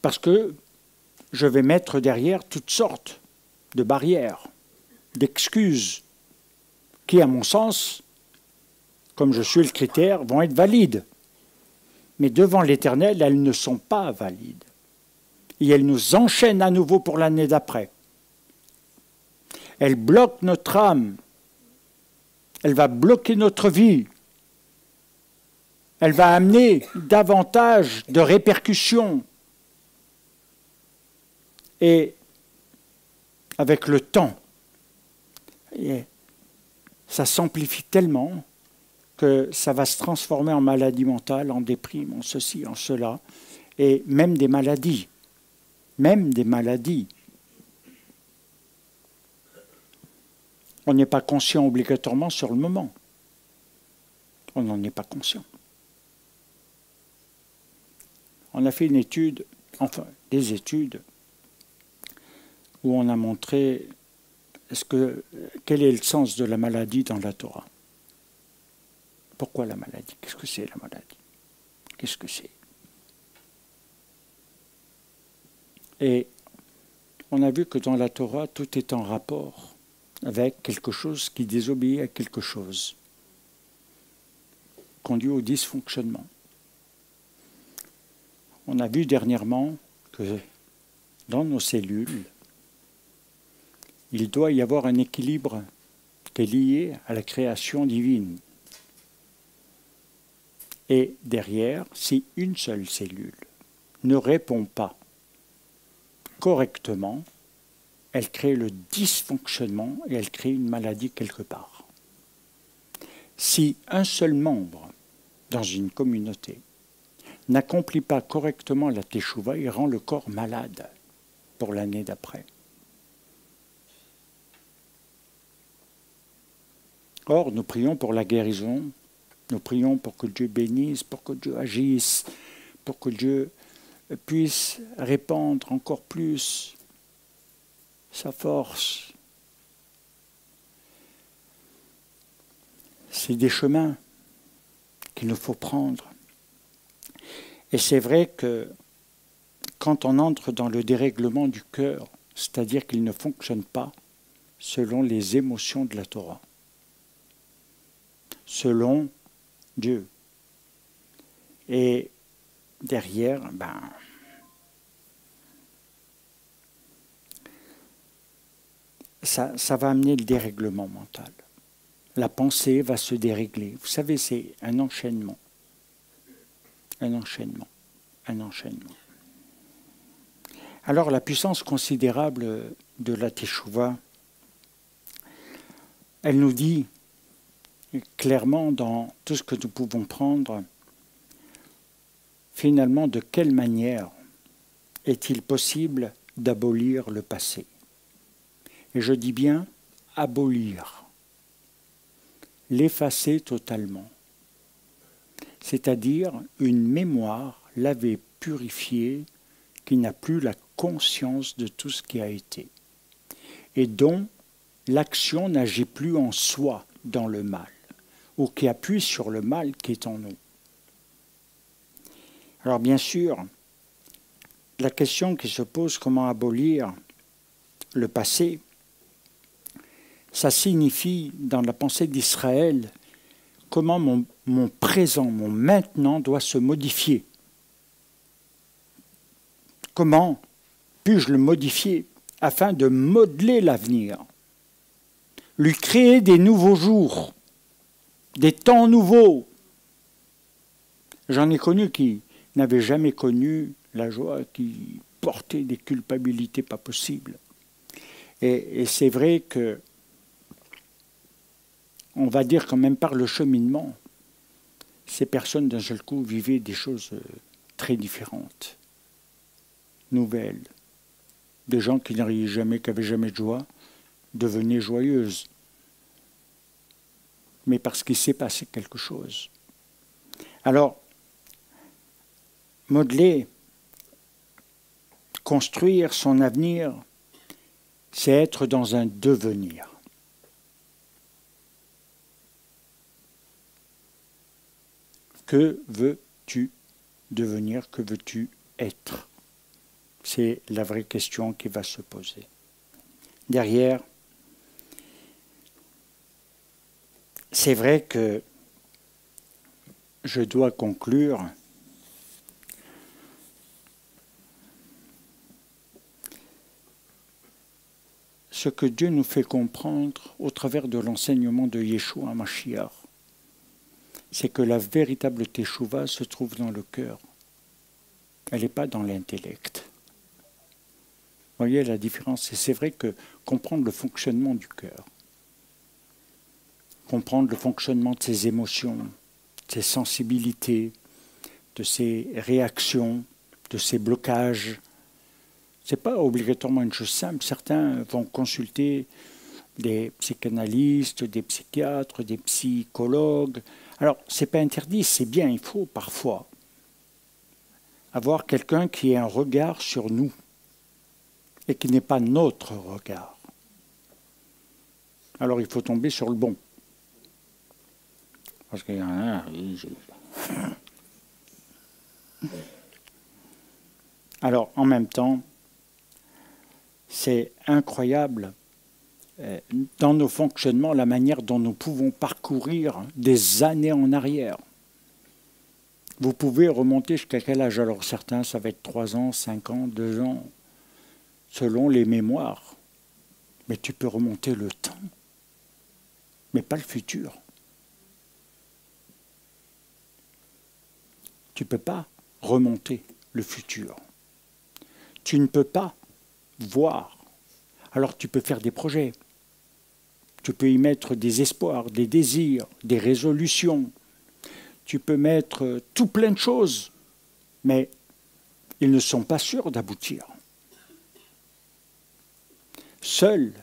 Parce que je vais mettre derrière toutes sortes de barrières, d'excuses, qui, à mon sens, comme je suis le critère, vont être valides. Mais devant l'Éternel, elles ne sont pas valides. Et elles nous enchaînent à nouveau pour l'année d'après. Elles bloquent notre âme. Elle va bloquer notre vie. Elle va amener davantage de répercussions. Et avec le temps, ça s'amplifie tellement que ça va se transformer en maladie mentale, en déprime, en ceci, en cela, et même des maladies. Même des maladies. On n'est pas conscient obligatoirement sur le moment. On n'en est pas conscient. On a fait une étude, enfin des études, où on a montré quel est le sens de la maladie dans la Torah. Pourquoi la maladie? Qu'est-ce que c'est la maladie? Qu'est-ce que c'est? Et on a vu que dans la Torah, tout est en rapport avec quelque chose qui désobéit à quelque chose, conduit au dysfonctionnement. On a vu dernièrement que dans nos cellules, il doit y avoir un équilibre qui est lié à la création divine. Et derrière, si une seule cellule ne répond pas correctement, elle crée le dysfonctionnement et elle crée une maladie quelque part. Si un seul membre dans une communauté n'accomplit pas correctement la Teshuvah, il rend le corps malade pour l'année d'après. Or, nous prions pour la guérison, nous prions pour que Dieu bénisse, pour que Dieu agisse, pour que Dieu puisse répandre encore plus sa force. C'est des chemins qu'il nous faut prendre. Et c'est vrai que quand on entre dans le dérèglement du cœur, c'est-à-dire qu'il ne fonctionne pas selon les émotions de la Torah, selon Dieu. Et derrière, ça va amener le dérèglement mental. La pensée va se dérégler. Vous savez, c'est un enchaînement. Un enchaînement. Un enchaînement. Alors la puissance considérable de la Teshuvah, elle nous dit clairement dans tout ce que nous pouvons prendre, finalement, de quelle manière est-il possible d'abolir le passé? Et je dis bien abolir, l'effacer totalement, c'est-à-dire une mémoire lavée, purifiée, qui n'a plus la conscience de tout ce qui a été, et dont l'action n'agit plus en soi dans le mal, ou qui appuie sur le mal qui est en nous. Alors bien sûr, la question qui se pose, comment abolir le passé, ça signifie dans la pensée d'Israël comment mon présent, mon maintenant doit se modifier. Comment puis-je le modifier afin de modeler l'avenir, lui créer des nouveaux jours, des temps nouveaux. J'en ai connu qui n'avaient jamais connu la joie, qui portaient des culpabilités pas possibles. Et c'est vrai que, on va dire quand même par le cheminement, ces personnes d'un seul coup vivaient des choses très différentes, nouvelles. Des gens qui n'avaient jamais de joie devenaient joyeuses. Mais parce qu'il s'est passé quelque chose. Alors, modeler, construire son avenir, c'est être dans un devenir. Que veux-tu devenir? Que veux-tu être? C'est la vraie question qui va se poser. Derrière, c'est vrai que je dois conclure ce que Dieu nous fait comprendre au travers de l'enseignement de Yeshua Mashiach, c'est que la véritable Teshuvah se trouve dans le cœur. Elle n'est pas dans l'intellect. Vous voyez la différence? Et c'est vrai que comprendre le fonctionnement du cœur, comprendre le fonctionnement de ses émotions, de ses sensibilités, de ses réactions, de ses blocages, ce n'est pas obligatoirement une chose simple. Certains vont consulter des psychanalystes, des psychiatres, des psychologues. Alors, ce n'est pas interdit, c'est bien, il faut parfois avoir quelqu'un qui ait un regard sur nous et qui n'est pas notre regard. Alors, il faut tomber sur le bon. Parce qu'il y en a... Alors, en même temps, c'est incroyable dans nos fonctionnements, la manière dont nous pouvons parcourir des années en arrière. Vous pouvez remonter jusqu'à quel âge? Alors certains, ça va être 3 ans, 5 ans, 2 ans, selon les mémoires. Mais tu peux remonter le temps, mais pas le futur. Tu ne peux pas remonter le futur. Tu ne peux pas voir. Alors tu peux faire des projets. Tu peux y mettre des espoirs, des désirs, des résolutions. Tu peux mettre tout plein de choses, mais ils ne sont pas sûrs d'aboutir. Seul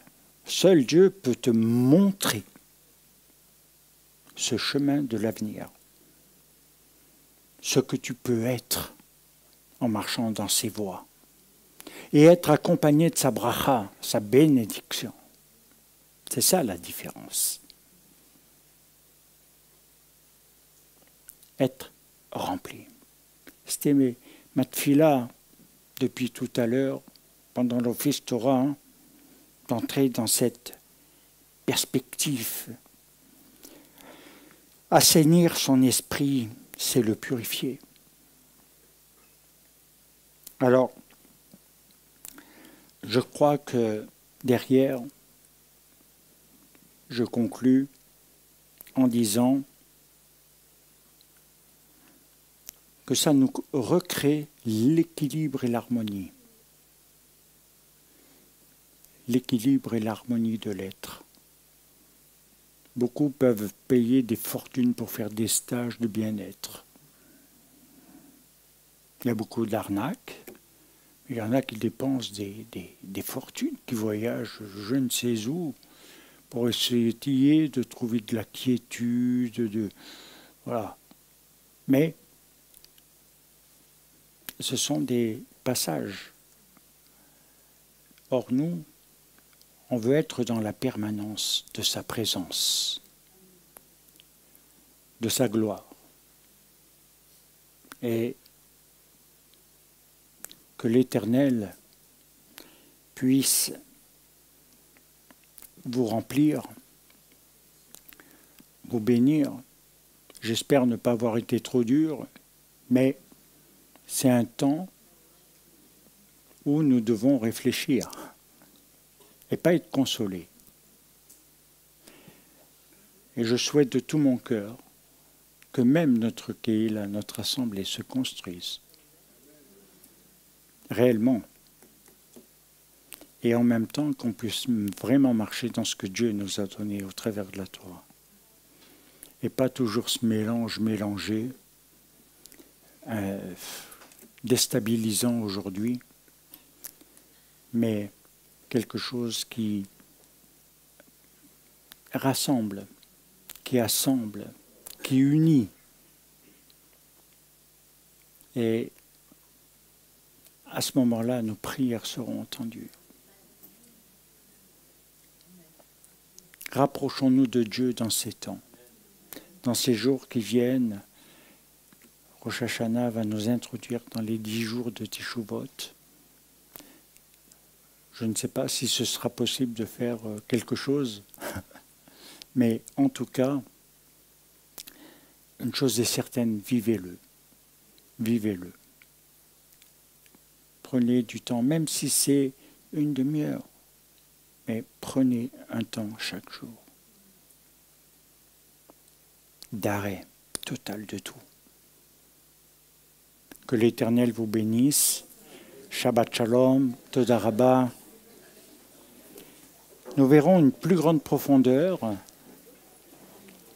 Dieu peut te montrer ce chemin de l'avenir, ce que tu peux être en marchant dans ses voies, et être accompagné de sa bracha, sa bénédiction. C'est ça la différence. Être rempli. C'était ma tfila depuis tout à l'heure, pendant l'office Torah, d'entrer dans cette perspective. Assainir son esprit, c'est le purifier. Alors, je crois que derrière, je conclus en disant que ça nous recrée l'équilibre et l'harmonie. L'équilibre et l'harmonie de l'être. Beaucoup peuvent payer des fortunes pour faire des stages de bien-être. Il y a beaucoup d'arnaques. Il y en a qui dépensent des fortunes, qui voyagent je ne sais où pour essayer de trouver de la quiétude. Voilà. Mais ce sont des passages. Or, nous, on veut être dans la permanence de sa présence, de sa gloire. Et que l'Éternel puisse vous remplir, vous bénir. J'espère ne pas avoir été trop dur, mais c'est un temps où nous devons réfléchir et pas être consolés. Et je souhaite de tout mon cœur que même notre Kéhila, notre assemblée se construise réellement et en même temps qu'on puisse vraiment marcher dans ce que Dieu nous a donné au travers de la Torah. Et pas toujours ce mélanger, déstabilisant aujourd'hui, mais quelque chose qui rassemble, qui assemble, qui unit. Et à ce moment-là, nos prières seront entendues. Rapprochons-nous de Dieu dans ces temps. Dans ces jours qui viennent, Rosh Hashanah va nous introduire dans les 10 jours de Teshuvot. Je ne sais pas si ce sera possible de faire quelque chose, mais en tout cas, une chose est certaine, vivez-le. Vivez-le. Prenez du temps, même si c'est une demi-heure, mais prenez un temps chaque jour d'arrêt total de tout. Que l'Éternel vous bénisse. Shabbat Shalom, Toda Rabba. Nous verrons une plus grande profondeur